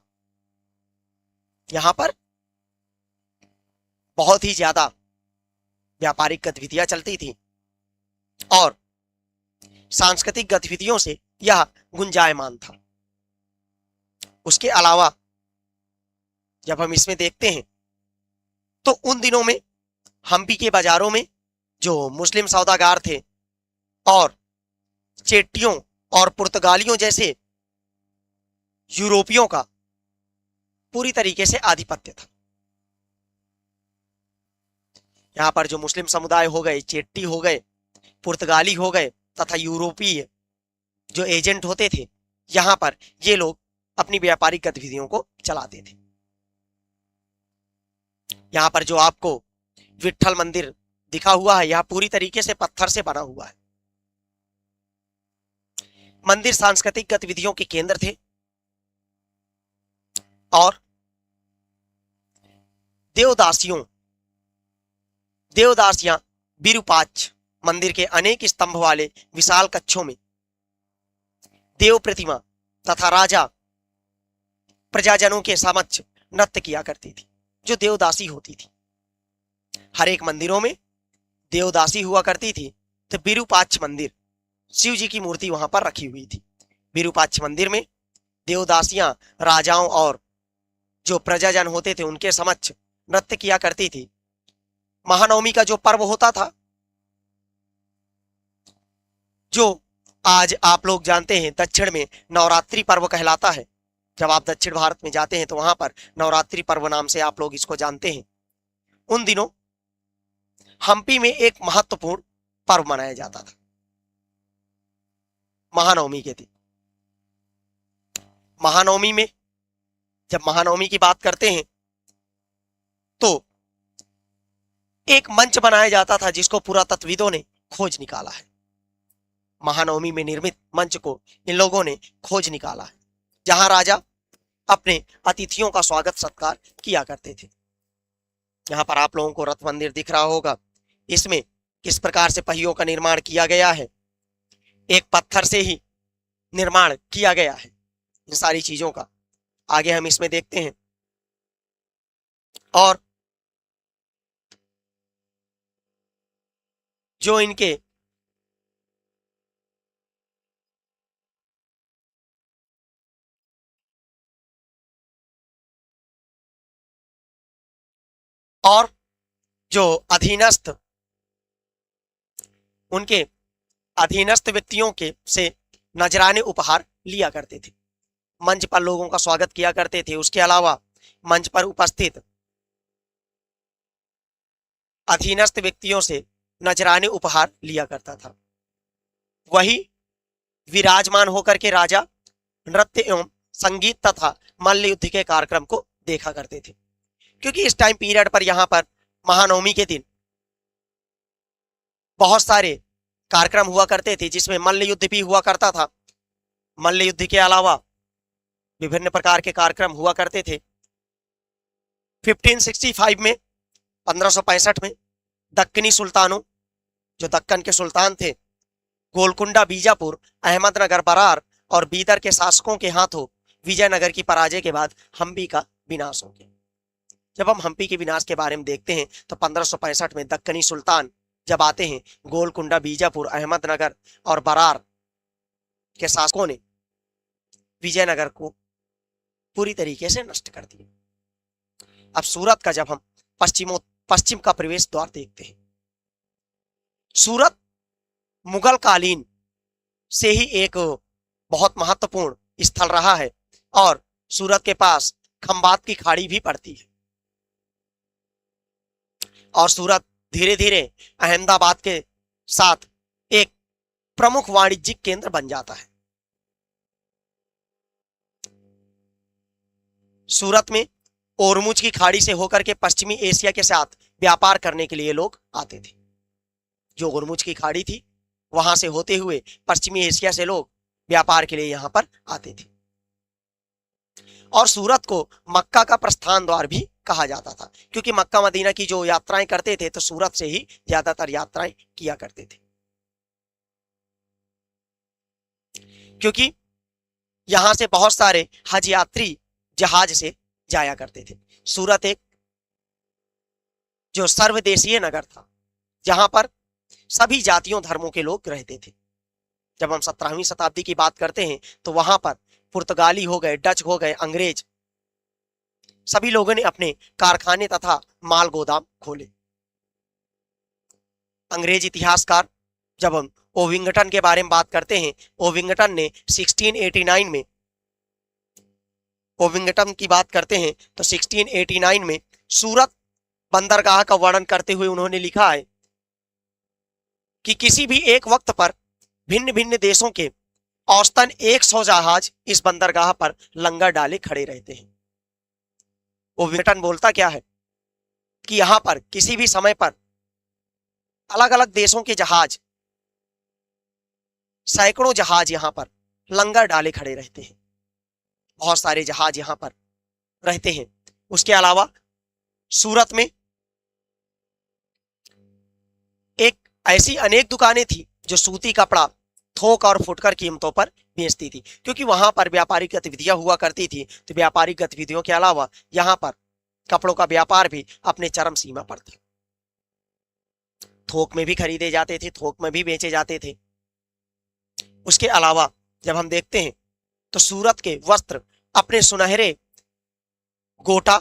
यहां पर बहुत ही ज्यादा व्यापारिक गतिविधियां चलती थी और सांस्कृतिक गतिविधियों से यह गुंजायमान था। उसके अलावा जब हम इसमें देखते हैं तो उन दिनों में हम्पी के बाजारों में जो मुस्लिम सौदागर थे और चेट्टियों और पुर्तगालियों जैसे यूरोपियों का पूरी तरीके से आधिपत्य था। यहाँ पर जो मुस्लिम समुदाय हो गए, चेट्टी हो गए, पुर्तगाली हो गए तथा यूरोपीय जो एजेंट होते थे, यहाँ पर ये लोग अपनी व्यापारिक गतिविधियों को चलाते थे। यहाँ पर जो आपको विट्ठल मंदिर दिखा हुआ है, यह पूरी तरीके से पत्थर से बना हुआ है। मंदिर सांस्कृतिक गतिविधियों के केंद्र थे और देवदासियां विरूपाक्ष मंदिर के अनेक स्तंभ वाले विशाल कक्षों में देव प्रतिमा तथा राजा प्रजाजनों के समक्ष नृत्य किया करती थी, जो देवदासी होती थी। हर एक मंदिरों में देवदासी हुआ करती थी। तो विरूपाक्ष मंदिर, शिव जी की मूर्ति वहां पर रखी हुई थी। विरूपाक्ष मंदिर में देवदासियां राजाओं और जो प्रजाजन होते थे उनके समक्ष नृत्य किया करती थी। महानवमी का जो पर्व होता था, जो आज आप लोग जानते हैं दक्षिण में नवरात्रि पर्व कहलाता है। जब आप दक्षिण भारत में जाते हैं तो वहां पर नवरात्रि पर्व नाम से आप लोग इसको जानते हैं। उन दिनों हम्पी में एक महत्वपूर्ण पर्व मनाया जाता था महानवमी के दिन। महानवमी में जब महानवमी की बात करते हैं तो एक मंच बनाया जाता था जिसको पुरातत्वविदों ने खोज निकाला है। महानवमी में निर्मित मंच को इन लोगों ने खोज निकाला है, जहां राजा अपने अतिथियों का स्वागत सत्कार किया करते थे। यहाँ पर आप लोगों को रथ मंदिर दिख रहा होगा। इसमें किस प्रकार से पहियों का निर्माण किया गया है, एक पत्थर से ही निर्माण किया गया है। इन सारी चीजों का आगे हम इसमें देखते हैं। और जो इनके और जो अधीनस्थ, उनके अधीनस्थ व्यक्तियों के से नजराने उपहार लिया करते थे, मंच पर लोगों का स्वागत किया करते थे। उसके अलावा मंच पर उपस्थित अधीनस्थ व्यक्तियों से नजराने उपहार लिया करता था। वही विराजमान होकर के राजा नृत्य एवं संगीत तथा मल्ल युद्ध के कार्यक्रम को देखा करते थे, क्योंकि इस टाइम पीरियड पर यहाँ पर महानवमी के दिन बहुत सारे कार्यक्रम हुआ करते थे, जिसमें मल्ल युद्ध भी हुआ करता था। मल्ल युद्ध के अलावा विभिन्न प्रकार के कार्यक्रम हुआ करते थे। 1565 में 1565 में दक्कनी सुल्तानों, जो दक्कन के सुल्तान थे, गोलकुंडा, बीजापुर, अहमदनगर, बरार और बीदर के शासकों के हाथों विजयनगर की पराजय के बाद हम्पी का विनाश हो गया। जब हम हम्पी के विनाश के बारे में देखते हैं तो 1565 में दक्कनी सुल्तान जब आते हैं, गोलकुंडा, बीजापुर, अहमदनगर और बरार के शासकों ने विजयनगर को पूरी तरीके से नष्ट कर दिया। अब सूरत का जब हम पश्चिम का प्रवेश द्वार देखते हैं, सूरत मुगल कालीन से ही एक बहुत महत्वपूर्ण स्थल रहा है और सूरत के पास खंबात की खाड़ी भी पड़ती है और सूरत धीरे धीरे अहमदाबाद के साथ एक प्रमुख वाणिज्यिक केंद्र बन जाता है। सूरत में ओरमुज की खाड़ी से होकर के पश्चिमी एशिया के साथ व्यापार करने के लिए लोग आते थे। जो ओरमुज की खाड़ी थी वहां से होते हुए पश्चिमी एशिया से लोग व्यापार के लिए यहां पर आते थे और सूरत को मक्का का प्रस्थान द्वार भी कहा जाता था, क्योंकि मक्का मदीना की जो यात्राएं करते थे तो सूरत से ही ज्यादातर यात्राएं किया करते थे, क्योंकि यहां से बहुत सारे हज यात्री जहाज से जाया करते थे। सूरत एक जो सर्वदेशीय नगर था, जहां पर सभी जातियों धर्मों के लोग रहते थे। जब हम 17वीं शताब्दी की बात करते हैं तो वहां पर पुर्तगाली हो गए, डच हो गए, अंग्रेज, सभी लोगों ने अपने कारखाने तथा माल गोदाम खोले। अंग्रेज इतिहासकार जब हम ओविंगटन के बारे में बात करते हैं, ओविंगटन ने 1689 में, ओविंगटन की बात करते हैं तो 1689 में सूरत बंदरगाह का वर्णन करते हुए उन्होंने लिखा है कि किसी भी एक वक्त पर भिन्न भिन्न देशों के औसतन 100 जहाज इस बंदरगाह पर लंगर डाले खड़े रहते हैं। ओविंगटन बोलता क्या है कि यहां पर किसी भी समय पर अलग अलग देशों के जहाज, सैकड़ों जहाज यहां पर लंगर डाले खड़े रहते हैं, बहुत सारे जहाज यहां पर रहते हैं। उसके अलावा सूरत में एक ऐसी अनेक दुकानें थी जो सूती कपड़ा थोक और फुटकर कीमतों पर बेचती थी, क्योंकि वहां पर व्यापारिक गतिविधियां हुआ करती थी। तो व्यापारिक गतिविधियों के अलावा यहां पर कपड़ों का व्यापार भी अपने चरम सीमा पर था। थोक में भी खरीदे जाते थे, थोक में भी बेचे जाते थे। उसके अलावा जब हम देखते हैं तो सूरत के वस्त्र अपने सुनहरे गोटा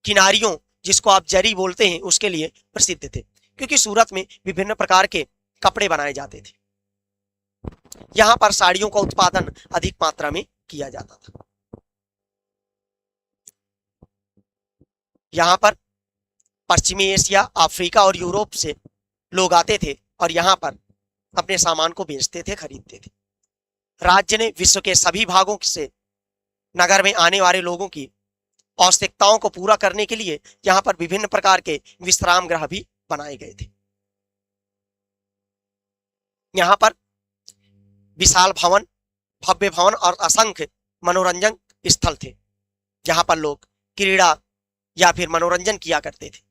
किनारियों, जिसको आप जरी बोलते हैं, उसके लिए प्रसिद्ध थे, क्योंकि सूरत में विभिन्न प्रकार के कपड़े बनाए जाते थे। यहां पर साड़ियों का उत्पादन अधिक मात्रा में किया जाता था। यहां पर पश्चिमी एशिया, अफ्रीका और यूरोप से लोग आते थे और यहां पर अपने सामान को बेचते थे, खरीदते थे। राज्य ने विश्व के सभी भागों से नगर में आने वाले लोगों की आवश्यकताओं को पूरा करने के लिए यहां पर विभिन्न प्रकार के विश्राम गृह भी बनाए गए थे। यहां पर विशाल भवन, भव्य भवन और असंख्य मनोरंजन स्थल थे, जहां पर लोग क्रीड़ा या फिर मनोरंजन किया करते थे।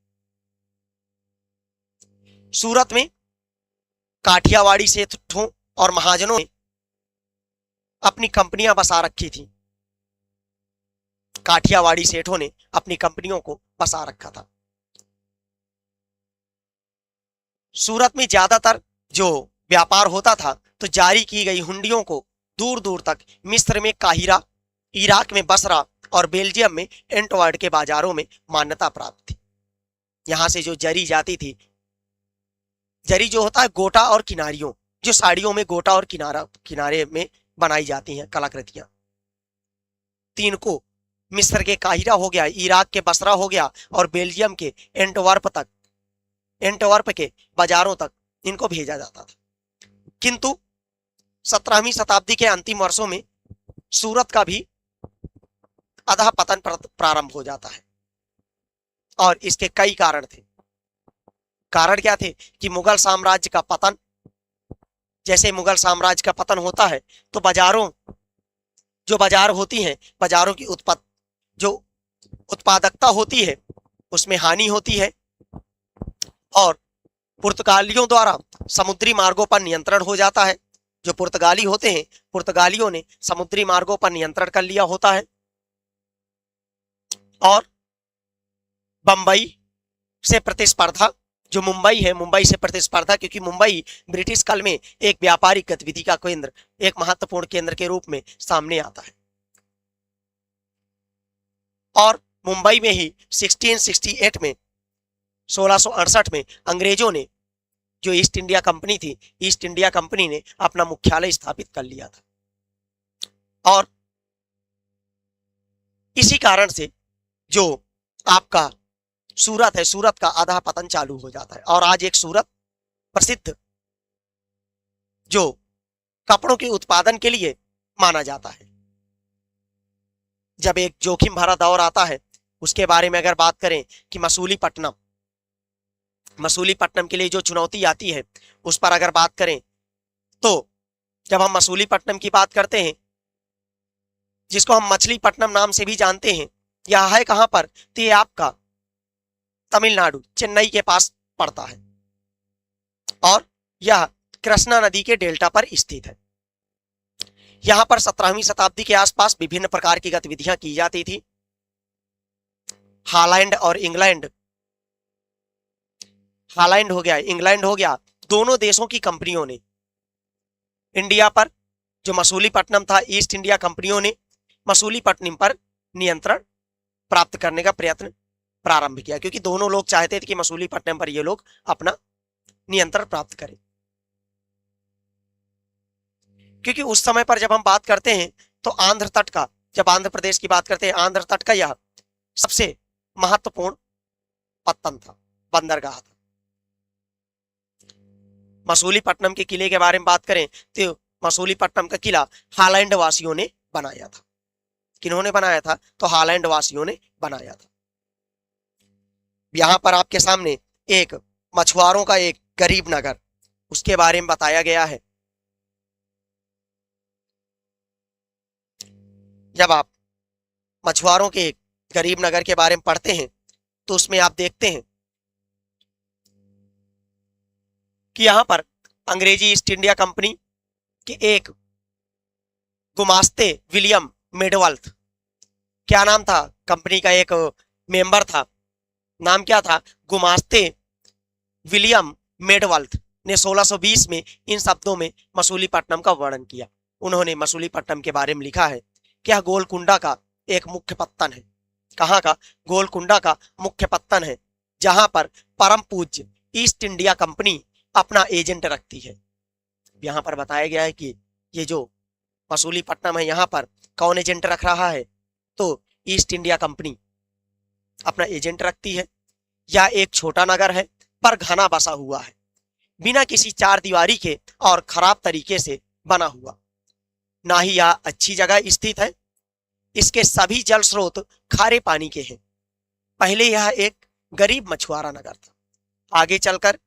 सूरत में काठियावाड़ी सेठों और महाजनों ने अपनी कंपनियां बसा रखी थी। काठियावाड़ी सेठों ने अपनी कंपनियों को बसा रखा था। सूरत में ज्यादातर जो व्यापार होता था तो जारी की गई हुंडियों को दूर दूर तक मिस्र में काहिरा, इराक में बसरा और बेल्जियम में एंटवर्प के बाजारों में मान्यता प्राप्त थी। यहां से जो जरी जाती थी, जरी जो होता है गोटा और किनारियों, जो साड़ियों में गोटा और किनारे में बनाई जाती हैं कलाकृतियां, तीन को मिस्र के काहिरा हो गया, इराक के बसरा हो गया और बेल्जियम के एंटवर्प के बाजारों तक इनको भेजा जाता था। किंतु 17वीं शताब्दी के अंतिम वर्षों में सूरत का भी अधः पतन प्रारंभ हो जाता है और इसके कई कारण थे। कारण क्या थे कि मुगल साम्राज्य का पतन, जैसे मुगल साम्राज्य का पतन होता है तो बाजारों, जो बाजार होती हैं, बाजारों की जो उत्पादकता होती है उसमें हानि होती है और पुर्तगालियों द्वारा समुद्री मार्गों पर नियंत्रण हो जाता है। जो पुर्तगाली होते हैं, पुर्तगालियों ने समुद्री मार्गों पर नियंत्रण कर लिया होता है और बंबई से प्रतिस्पर्धा, जो मुंबई है, मुंबई से प्रतिस्पर्धा, क्योंकि मुंबई ब्रिटिश काल में एक व्यापारिक गतिविधि का केंद्र, एक महत्वपूर्ण केंद्र के रूप में सामने आता है। और मुंबई में ही 1668 में, 1668 में अंग्रेजों ने, जो ईस्ट इंडिया कंपनी थी, ईस्ट इंडिया कंपनी ने अपना मुख्यालय स्थापित कर लिया था। और इसी कारण से जो आपका सूरत है, सूरत का आधा पतन चालू हो जाता है और आज एक सूरत प्रसिद्ध जो कपड़ों के उत्पादन के लिए माना जाता है। जब एक जोखिम भरा दौर आता है, उसके बारे में अगर बात करें कि मसूलीपट्टनम के लिए जो चुनौती आती है उस पर अगर बात करें तो जब हम मसूलीपट्टनम की बात करते हैं, जिसको हम मछलीपट्टनम नाम से भी जानते हैं, यह है कहां पर, तो ये आपका तमिलनाडु, चेन्नई के पास पड़ता है और यह कृष्णा नदी के डेल्टा पर स्थित है। यहां पर 17वीं शताब्दी के आसपास विभिन्न प्रकार की गतिविधियां की जाती थी। हॉलैंड और इंग्लैंड, हॉलैंड हो गया, इंग्लैंड हो गया, दोनों देशों की कंपनियों ने इंडिया पर जो मसूलीपट्टनम था, ईस्ट इंडिया कंपनियों ने मसूलीपट्टनम पर नियंत्रण प्राप्त करने का प्रयत्न प्रारंभ किया, क्योंकि दोनों लोग चाहते थे कि मसूलीपट्टनम पर ये लोग अपना नियंत्रण प्राप्त करें। क्योंकि उस समय पर जब हम बात करते हैं तो आंध्र तट का, जब आंध्र प्रदेश की बात करते हैं, आंध्र तट का यह सबसे महत्वपूर्ण पत्तन था, बंदरगाह था। मसूलीपट्टनम के किले के बारे में बात करें तो मसूलीपट्टनम का किला हालैंड वासियों ने बनाया था। किन्होंने बनाया था? तो हालैंड वासियों ने बनाया था। यहां पर आपके सामने एक मछुआरों का एक गरीब नगर, उसके बारे में बताया गया है। जब आप मछुआरों के गरीब नगर के बारे में पढ़ते हैं तो उसमें आप देखते हैं कि यहां पर अंग्रेजी ईस्ट इंडिया कंपनी के एक गुमास्ते विलियम मेडवल्थ, क्या नाम था कंपनी का, एक मेंबर था, नाम क्या था? गुमास्ते विलियम मेडवल्थ ने 1620 में इन शब्दों में मसूलीपट्टनम का वर्णन किया। उन्होंने मसूलीपट्टनम के बारे में लिखा है कि यह गोलकुंडा का एक मुख्य पत्तन है। कहाँ का? गोलकुंडा का मुख्य पत्तन है, जहां पर परम पूज्य ईस्ट इंडिया कंपनी अपना एजेंट रखती है। यहां पर बताया गया है कि ये जो मसूलीपट्टनम है, यहाँ पर कौन एजेंट रख रहा है? तो ईस्ट इंडिया कंपनी अपना एजेंट रखती है। यह एक छोटा नगर है पर घना बसा हुआ है, बिना किसी चार दीवारी के और खराब तरीके से बना हुआ। ना ही यह अच्छी जगह स्थित है। इसके सभी जल स्रोत खारे पानी के हैं। पहले यह एक गरीब मछुआरा नगर था। आगे चलकर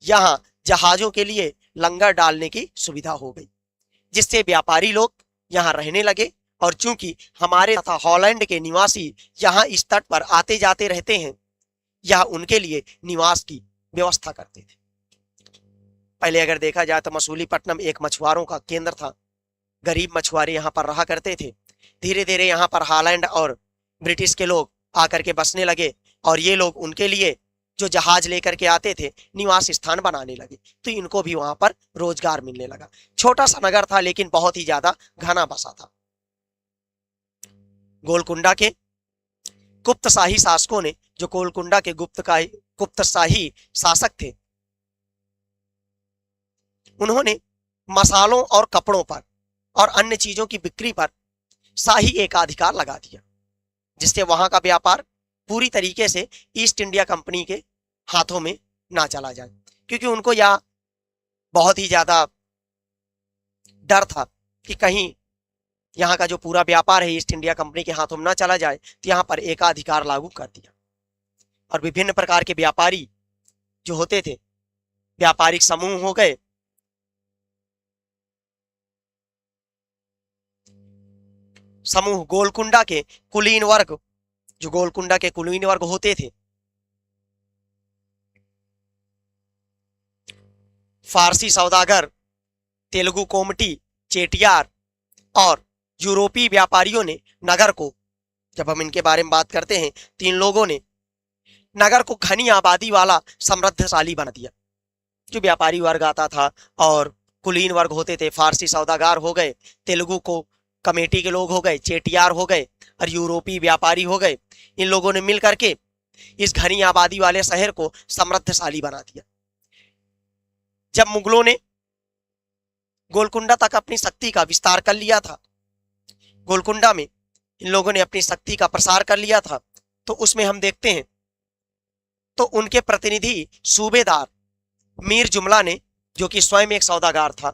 यहाँ जहाजों के लिए लंगर डालने की सुविधा हो गई, जिससे व्यापारी लोग यहाँ रहने लगे। और चूंकि हमारे तथा हॉलैंड के निवासी यहाँ इस तट पर आते जाते रहते हैं, यह उनके लिए निवास की व्यवस्था करते थे। पहले अगर देखा जाए तो मसूलीपट्टनम एक मछुआरों का केंद्र था। गरीब मछुआरे यहाँ पर रहा करते थे। धीरे धीरे यहाँ पर हॉलैंड और ब्रिटिश के लोग आकर के बसने लगे और ये लोग उनके लिए जो जहाज लेकर के आते थे निवास स्थान बनाने लगे, तो इनको भी वहां पर रोजगार मिलने लगा। छोटा सा नगर था लेकिन बहुत ही ज्यादा घना बसा था। गोलकुंडा के गुप्त शाही शासकों ने, जो गोलकुंडा के गुप्त शाही शासक थे, उन्होंने मसालों और कपड़ों पर और अन्य चीजों की बिक्री पर शाही एकाधिकार लगा दिया, जिससे वहां का व्यापार पूरी तरीके से ईस्ट इंडिया कंपनी के हाथों में ना चला जाए। क्योंकि उनको यह बहुत ही ज्यादा डर था कि कहीं यहाँ का जो पूरा व्यापार है ईस्ट इंडिया कंपनी के हाथों में ना चला जाए, तो यहाँ पर एकाधिकार लागू कर दिया। और विभिन्न प्रकार के व्यापारी जो होते थे, व्यापारिक समूह हो गए, समूह गोलकुंडा के कुलीन वर्ग, जो गोलकुंडा के कुलीन वर्ग होते थे, फारसी सौदागर, तेलुगु कोमटी, चेटियार और यूरोपीय व्यापारियों ने नगर को, जब हम इनके बारे में बात करते हैं, तीन लोगों ने नगर को घनी आबादी वाला समृद्धशाली बना दिया। जो व्यापारी वर्ग आता था और कुलीन वर्ग होते थे, फारसी सौदागर हो गए, तेलुगु को कमेटी के लोग हो गए, चेटियार हो गए और यूरोपीय व्यापारी हो गए, इन लोगों ने मिल करके इस घनी आबादी वाले शहर को समृद्धशाली बना दिया। जब मुगलों ने गोलकुंडा तक अपनी शक्ति का विस्तार कर लिया था, गोलकुंडा में इन लोगों ने अपनी शक्ति का प्रसार कर लिया था, तो उसमें हम देखते हैं तो उनके प्रतिनिधि सूबेदार मीर जुमला ने, जो कि स्वयं एक सौदागर था,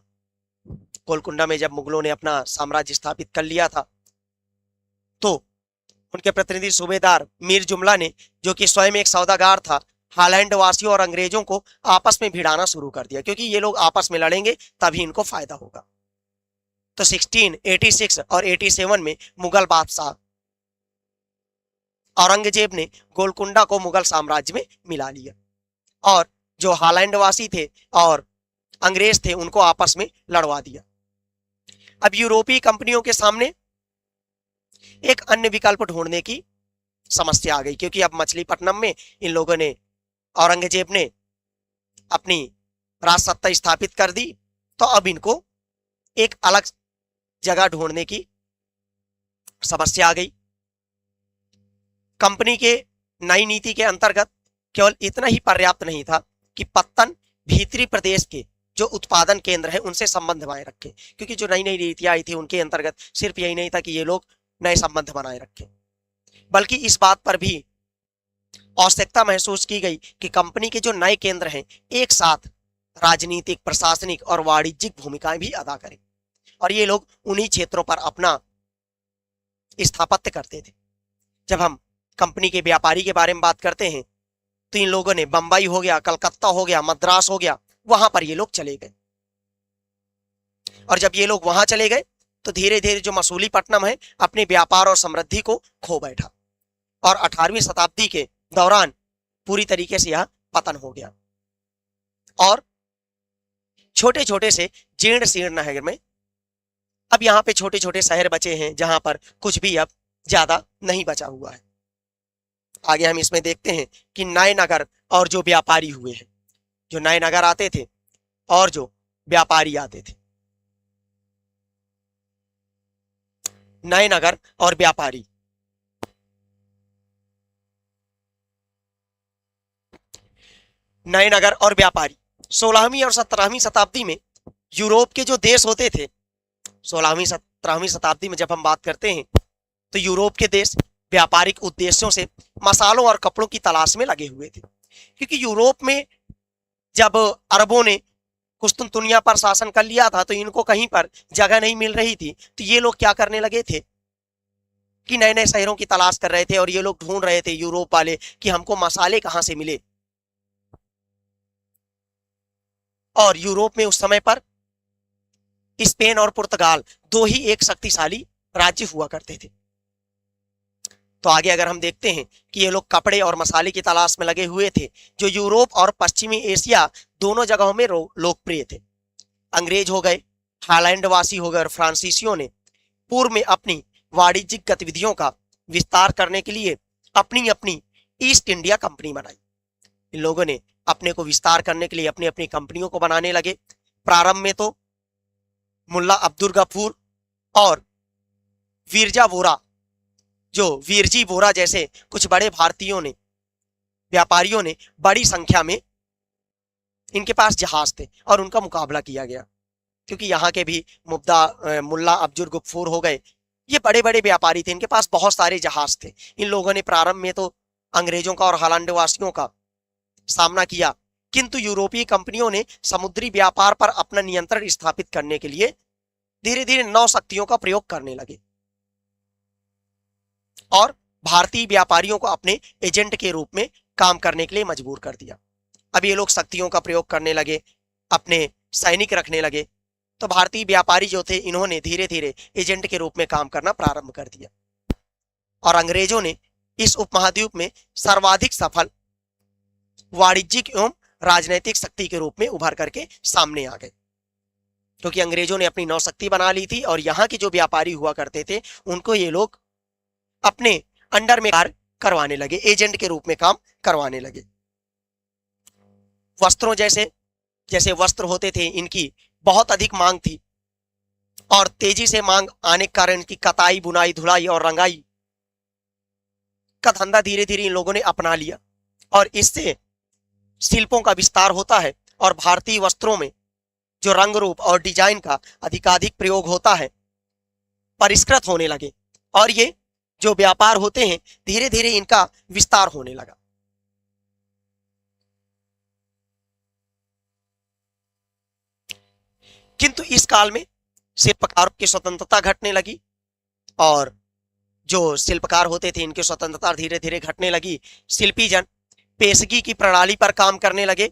गोलकुंडा में जब मुगलों ने अपना साम्राज्य स्थापित कर लिया था, तो उनके प्रतिनिधि सूबेदार मीर जुमला ने, जो कि स्वयं एक सौदागर था, हॉलैंड वासियों और अंग्रेजों को आपस में भिड़ाना शुरू कर दिया, क्योंकि ये लोग आपस में लड़ेंगे तभी इनको फायदा होगा। तो 1686 और 87 में मुगल बादशाह औरंगजेब ने गोलकुंडा को मुगल साम्राज्य में मिला लिया और जो हॉलैंड वासी थे और अंग्रेज थे उनको आपस में लड़वा दिया। अब यूरोपीय कंपनियों के सामने एक अन्य विकल्प ढूंढने की समस्या आ गई, क्योंकि अब मछलीपट्टनम में इन लोगों ने, औरंगजेब ने अपनी राजसत्ता स्थापित कर दी, तो अब इनको एक अलग जगह ढूंढने की समस्या आ गई। कंपनी के नई नीति के अंतर्गत केवल इतना ही पर्याप्त नहीं था कि पत्तन भीतरी प्रदेश के जो उत्पादन केंद्र है उनसे संबंध बनाए रखे, क्योंकि जो नई नई नीतियां आई थी उनके अंतर्गत सिर्फ यही नहीं था कि ये लोग नए संबंध बनाए रखें, बल्कि इस बात पर भी आवश्यकता महसूस की गई कि कंपनी के जो नए केंद्र हैं एक साथ राजनीतिक, प्रशासनिक और वाणिज्यिक भूमिकाएं भी अदा करें, और ये लोग उन्हीं क्षेत्रों पर अपना स्थापत्य करते थे। जब हम कंपनी के व्यापारी के बारे में बात करते हैं तो इन लोगों ने बंबई हो गया, कलकत्ता हो गया, मद्रास हो गया, वहां पर ये लोग चले गए। और जब ये लोग वहां चले गए तो धीरे धीरे जो मसूलीपट्टनम है अपने व्यापार और समृद्धि को खो बैठा, और 18वीं शताब्दी के दौरान पूरी तरीके से यह पतन हो गया, और छोटे छोटे से जीर्ण शीर्ण नगर में अब यहाँ पे छोटे छोटे शहर बचे हैं जहां पर कुछ भी अब ज्यादा नहीं बचा हुआ है। आगे हम इसमें देखते हैं कि नए नगर और जो व्यापारी हुए हैं, जो नए नगर आते थे और जो व्यापारी आते थे। नए नगर और व्यापारी, नए नगर और व्यापारी 16वीं और 17वीं शताब्दी में यूरोप के जो देश होते थे, 16वीं 17वीं शताब्दी में जब हम बात करते हैं तो यूरोप के देश व्यापारिक उद्देश्यों से मसालों और कपड़ों की तलाश में लगे हुए थे, क्योंकि यूरोप में जब अरबों ने कुस्तुनतुनिया पर शासन कर लिया था तो इनको कहीं पर जगह नहीं मिल रही थी, तो ये लोग क्या करने लगे थे कि नए नए शहरों की तलाश कर रहे थे, और ये लोग ढूंढ रहे थे यूरोप वाले कि हमको मसाले कहां से मिले। और यूरोप में उस समय पर स्पेन और पुर्तगाल दो ही एक शक्तिशाली राज्य हुआ करते थे। तो आगे अगर हम देखते हैं कि ये लोग कपड़े और मसाले की तलाश में लगे हुए थे, जो यूरोप और पश्चिमी एशिया दोनों जगहों में लोकप्रिय थे। अंग्रेज हो गए, हालैंड वासी हो गए और फ्रांसीसियों ने पूर्व में अपनी वाणिज्यिक गतिविधियों का विस्तार करने के लिए अपनी अपनी ईस्ट इंडिया कंपनी बनाई। इन लोगों ने अपने को विस्तार करने के लिए अपनी अपनी कंपनियों को बनाने लगे। प्रारंभ में तो मुल्ला अब्दुल गफूर और वीरजा वोरा, जो वीरजी वोरा जैसे कुछ बड़े भारतीयों ने, व्यापारियों ने बड़ी संख्या में इनके पास जहाज थे और उनका मुकाबला किया गया, क्योंकि यहाँ के भी मुल्ला अब्दुल गफूर हो गए, ये बड़े बड़े व्यापारी थे, इनके पास बहुत सारे जहाज थे। इन लोगों ने प्रारंभ में तो अंग्रेजों का और हॉलैंड वासियों का सामना किया, किंतु यूरोपीय कंपनियों ने समुद्री व्यापार पर अपना नियंत्रण स्थापित करने के लिए धीरे धीरे नौ शक्तियों का प्रयोग करने लगे और भारतीय व्यापारियों को अपने एजेंट के रूप में काम करने के लिए मजबूर कर दिया। अब ये लोग शक्तियों का प्रयोग करने लगे, अपने सैनिक रखने लगे, तो भारतीय व्यापारी जो थे इन्होंने धीरे धीरे एजेंट के रूप में काम करना प्रारंभ कर दिया, और अंग्रेजों ने इस उपमहाद्वीप में सर्वाधिक सफल वाणिज्यिक एवं राजनैतिक शक्ति के रूप में उभर करके सामने आ गए, क्योंकि अंग्रेजों ने अपनी नौशक्ति बना ली थी और यहाँ के जो व्यापारी हुआ करते थे उनको ये लोग अपने अंडर में कार्य करवाने लगे, एजेंट के रूप में काम करवाने लगे। वस्त्रों जैसे जैसे वस्त्र होते थे इनकी बहुत अधिक मांग थी, और तेजी से मांग आने के कारण इनकी कताई, बुनाई, धुलाई और रंगाई का धंधा धीरे धीरे इन लोगों ने अपना लिया, और इससे शिल्पों का विस्तार होता है और भारतीय वस्त्रों में जो रंग रूप और डिजाइन का अधिकाधिक प्रयोग होता है परिष्कृत होने लगे, और ये जो व्यापार होते हैं धीरे धीरे इनका विस्तार होने लगा। किंतु इस काल में शिल्पकारों की स्वतंत्रता घटने लगी, और जो शिल्पकार होते थे इनकी स्वतंत्रता धीरे धीरे घटने लगी। शिल्पी जन पेशगी की प्रणाली पर काम करने लगे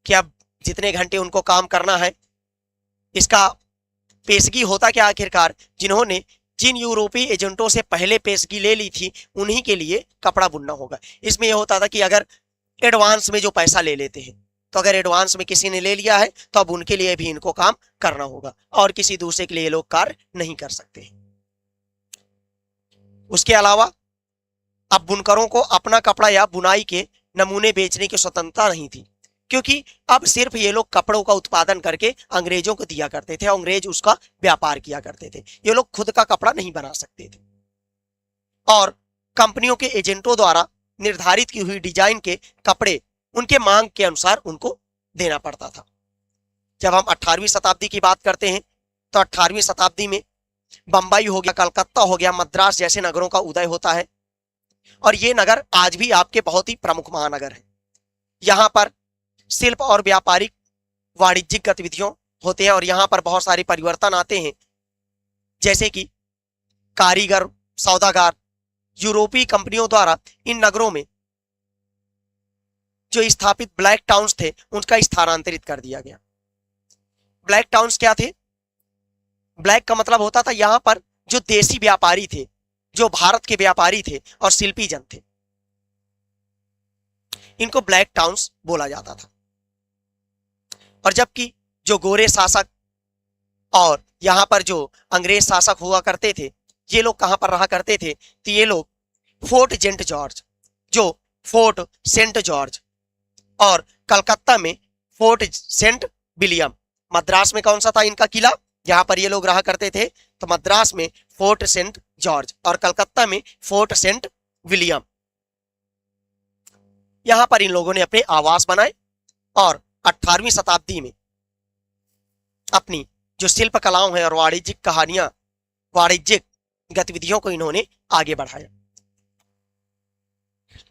कि अब जितने घंटे उनको काम करना है, इसका पेशगी होता क्या आखिरकार, जिन्होंने जिन यूरोपीय एजेंटों से पहले पेशगी ले ली थी उन्हीं के लिए कपड़ा बुनना होगा। इसमें यह होता था कि अगर एडवांस में जो पैसा ले लेते हैं, तो अगर एडवांस में किसी ने ले लिया है तो अब उनके लिए भी इनको काम करना होगा, और किसी दूसरे के लिए लोग कार्य नहीं कर सकते। उसके अलावा अब बुनकरों को अपना कपड़ा या बुनाई के नमूने बेचने की स्वतंत्रता नहीं थी, क्योंकि अब सिर्फ ये लोग कपड़ों का उत्पादन करके अंग्रेजों को दिया करते थे, अंग्रेज उसका व्यापार किया करते थे। ये लोग खुद का कपड़ा नहीं बना सकते थे और कंपनियों के एजेंटों द्वारा निर्धारित की हुई डिजाइन के कपड़े उनके मांग के अनुसार उनको देना पड़ता था। जब हम 18वीं शताब्दी की बात करते हैं तो 18वीं शताब्दी में बंबई हो गया, कलकत्ता हो गया, मद्रास जैसे नगरों का उदय होता है और ये नगर आज भी आपके बहुत ही प्रमुख महानगर है। यहाँ पर शिल्प और व्यापारिक वाणिज्यिक गतिविधियों होते हैं और यहाँ पर बहुत सारे परिवर्तन आते हैं, जैसे कि कारीगर, सौदागर, यूरोपीय कंपनियों द्वारा इन नगरों में जो स्थापित ब्लैक टाउन्स थे उनका स्थानांतरित कर दिया गया। ब्लैक टाउन्स क्या थे? ब्लैक का मतलब होता था यहां पर जो देसी व्यापारी थे, जो भारत के व्यापारी थे और शिल्पी जन थे, इनको ब्लैक टाउन्स बोला जाता था। और जबकि जो गोरे शासक और यहां पर जो अंग्रेज शासक हुआ करते थे, ये लोग कहां पर रहा करते थे? तो ये लोग फोर्ट सेंट जॉर्ज, जो फोर्ट सेंट जॉर्ज और कलकत्ता में फोर्ट सेंट विलियम, मद्रास में कौन सा था इनका किला, यहां पर ये लोग रहा करते थे, तो मद्रास में फोर्ट सेंट जॉर्ज और कलकत्ता में फोर्ट सेंट विलियम। यहां पर इन लोगों ने अपने आवास बनाए और 18वीं शताब्दी में अपनी जो शिल्प कलाओं हैं और वाणिज्यिक कहानियां, वाणिज्यिक गतिविधियों को इन्होंने आगे बढ़ाया।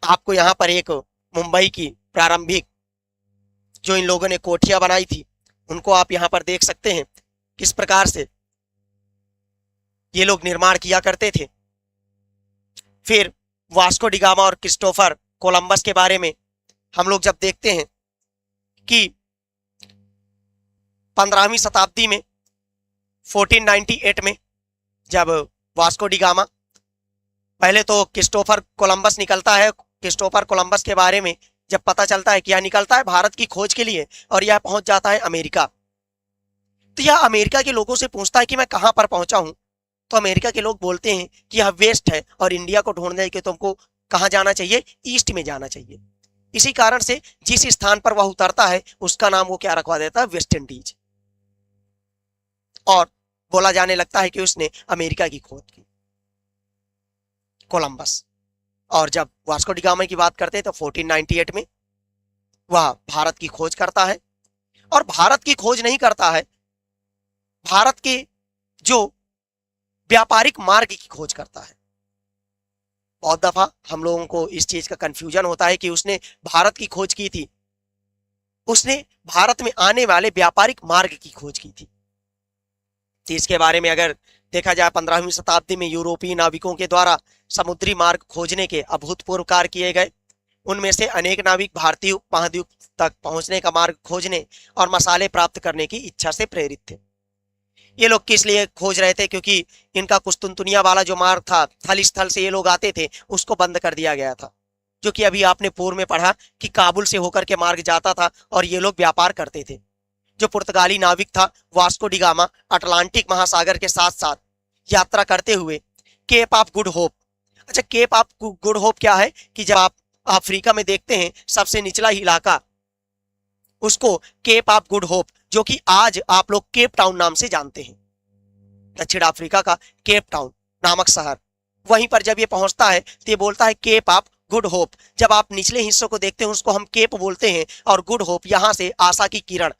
आपको यहां पर एक मुंबई की प्रारंभिक जो इन लोगों ने कोठियां बनाई थी उनको आप यहां पर देख सकते हैं, किस प्रकार से ये लोग निर्माण किया करते थे। फिर वास्को डी गामा और क्रिस्टोफर कोलंबस के बारे में हम लोग जब देखते हैं कि 15वीं शताब्दी में 1498 में जब वास्को डी गामा, पहले तो क्रिस्टोफर कोलंबस निकलता है, क्रिस्टोफर कोलंबस के बारे में जब पता चलता है कि यह निकलता है भारत की खोज के लिए और यह पहुंच जाता है अमेरिका, तो यह अमेरिका के लोगों से पूछता है कि मैं कहां पर पहुंचा हूं, तो अमेरिका के लोग बोलते हैं कि यह वेस्ट है और इंडिया को ढूंढने के तुमको कहां जाना चाहिए? ईस्ट में जाना चाहिए। इसी कारण से जिस स्थान पर वह उतरता है उसका नाम वो क्या रखवा देता है? West Indies. और बोला जाने लगता है कि उसने अमेरिका की खोज की, कोलंबस। और जब वास्को डी गामा की बात करते हैं तो 1498 में वह भारत की खोज करता है और भारत की खोज नहीं करता है, भारत के जो व्यापारिक मार्ग की खोज करता है। बहुत दफा हम लोगों को इस चीज का कंफ्यूजन होता है कि उसने भारत की खोज की थी, उसने भारत में आने वाले व्यापारिक मार्ग की खोज की थी। तो इसके बारे में अगर देखा जाए 15वीं शताब्दी में यूरोपीय नाविकों के द्वारा समुद्री मार्ग खोजने के अभूतपूर्व कार्य किए गए। उनमें से अनेक नाविक भारतीय उपमहाद्वीप तक पहुंचने का मार्ग खोजने और मसाले प्राप्त करने की इच्छा से प्रेरित थे। ये लोग किस लिए खोज रहे थे? क्योंकि इनका कुस्तुनतुनिया वाला जो मार्ग था, थल स्थल से ये लोग आते थे, उसको बंद कर दिया गया था, जो कि अभी आपने पूर्व में पढ़ा कि काबुल से होकर के मार्ग जाता था और ये लोग व्यापार करते थे। जो पुर्तगाली नाविक था वास्को डी गामा, अटलांटिक महासागर के साथ साथ यात्रा करते हुए केप ऑफ गुड होप। अच्छा, केप ऑफ गुड होप क्या है कि जब आप अफ्रीका में देखते हैं सबसे निचला इलाका, उसको केप ऑफ गुड होप, जो कि आज आप लोग केप टाउन नाम से जानते हैं, दक्षिण अफ्रीका का केप टाउन नामक शहर, वहीं पर जब ये पहुंचता है तो ये बोलता है केप ऑफ गुड होप। जब आप निचले हिस्सों को देखते हैं उसको हम केप बोलते हैं और गुड होप यहां से आशा की किरण,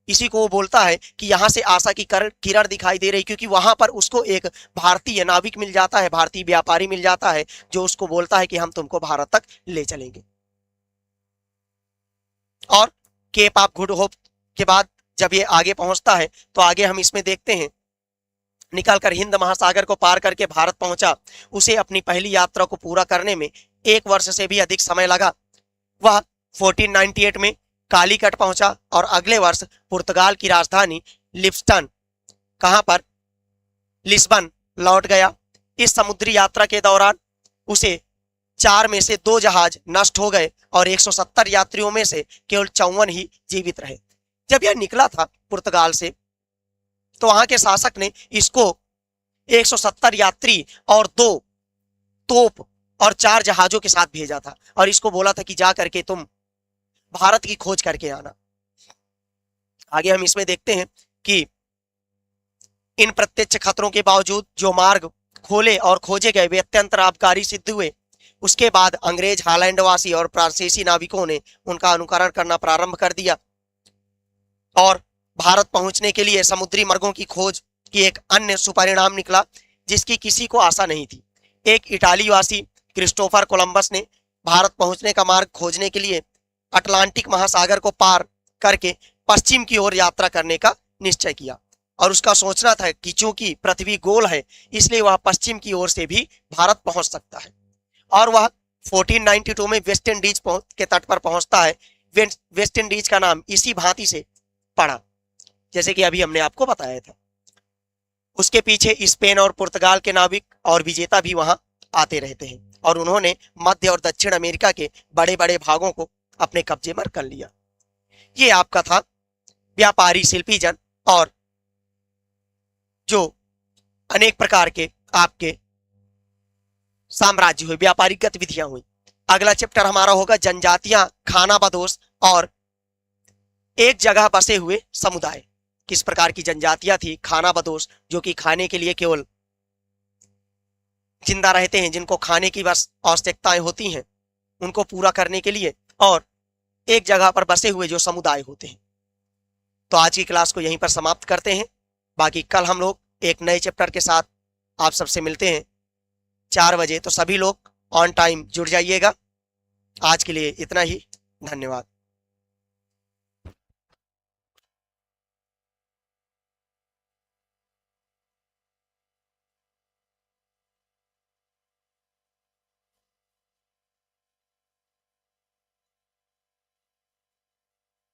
इसी को वो बोलता है कि यहां से आशा की किरण दिखाई दे रही, क्योंकि वहां पर उसको एक भारतीय नाविक मिल जाता है, भारतीय व्यापारी मिल जाता है, जो उसको बोलता है कि हम तुमको भारत तक ले चलेंगे। और केप ऑफ गुड होप के बाद जब ये आगे पहुंचता है तो आगे हम इसमें देखते हैं निकलकर हिंद महासागर को पार करके भारत पहुंचा। उसे अपनी पहली यात्रा को पूरा करने में 1 वर्ष से भी अधिक समय लगा। वह 1498 में कालीकट पहुंचा और अगले वर्ष पुर्तगाल की राजधानी लिस्बन, कहां पर? लिस्बन लौट गया। इस समुद्री यात्रा के दौरान उसे 4 में से 2 जहाज नष्ट हो गए और 170 यात्रियों में से केवल 54 ही जीवित रहे। जब यह निकला था पुर्तगाल से तो वहां के शासक ने इसको 170 यात्री और 2 तोप और 4 जहाजों के साथ भेजा था और इसको बोला था कि जा करके तुम भारत की खोज करके आना। आगे हम इसमें देखते हैं कि इन प्रत्यक्ष खतरों के बावजूद जो मार्ग खोले और खोजे गए वे अत्यंत लाभकारी सिद्ध हुए। उसके बाद अंग्रेज, हालैंडवासी और फ्रांसीसी नाविकों ने उनका अनुकरण करना प्रारंभ कर दिया और भारत पहुंचने के लिए समुद्री मार्गों की खोज की एक अन्य सुपरिणाम निकला जिसकी किसी को आशा नहीं थी। एक इटालीवासी क्रिस्टोफर कोलंबस ने भारत पहुंचने का मार्ग खोजने के लिए अटलांटिक महासागर को पार करके पश्चिम की ओर यात्रा करने का निश्चय किया और उसका सोचना था कि चूंकि पृथ्वी गोल है इसलिए वह पश्चिम की ओर से भी भारत पहुंच सकता है और वह 1492 में वेस्ट इंडीज के तट पर पहुंचता है। वेस्ट इंडीज का नाम इसी भांति से पड़ा जैसे कि अभी हमने आपको बताया था। उसके पीछे स्पेन और पुर्तगाल के नाविक और विजेता भी वहां आते रहते हैं और उन्होंने मध्य और दक्षिण अमेरिका के बड़े बड़े भागों को अपने कब्जे में कर लिया। ये आपका था व्यापारी शिल्पी जन और जो अनेक प्रकार के आपके साम्राज्य हुए, व्यापारिक गतिविधियां हुई। अगला चैप्टर हमारा होगा जनजातियां, खानाबदोश और एक जगह बसे हुए समुदाय। किस प्रकार की जनजातियां थी, खानाबदोश जो कि खाने के लिए केवल जिंदा रहते हैं, जिनको खाने की बस आवश्यकताएं होती हैं उनको पूरा करने के लिए, और एक जगह पर बसे हुए जो समुदाय होते हैं। तो आज की क्लास को यहीं पर समाप्त करते हैं। बाकी कल हम लोग एक नए चैप्टर के साथ आप सबसे मिलते हैं 4 बजे। तो सभी लोग ऑन टाइम जुड़ जाइएगा। आज के लिए इतना ही, धन्यवाद।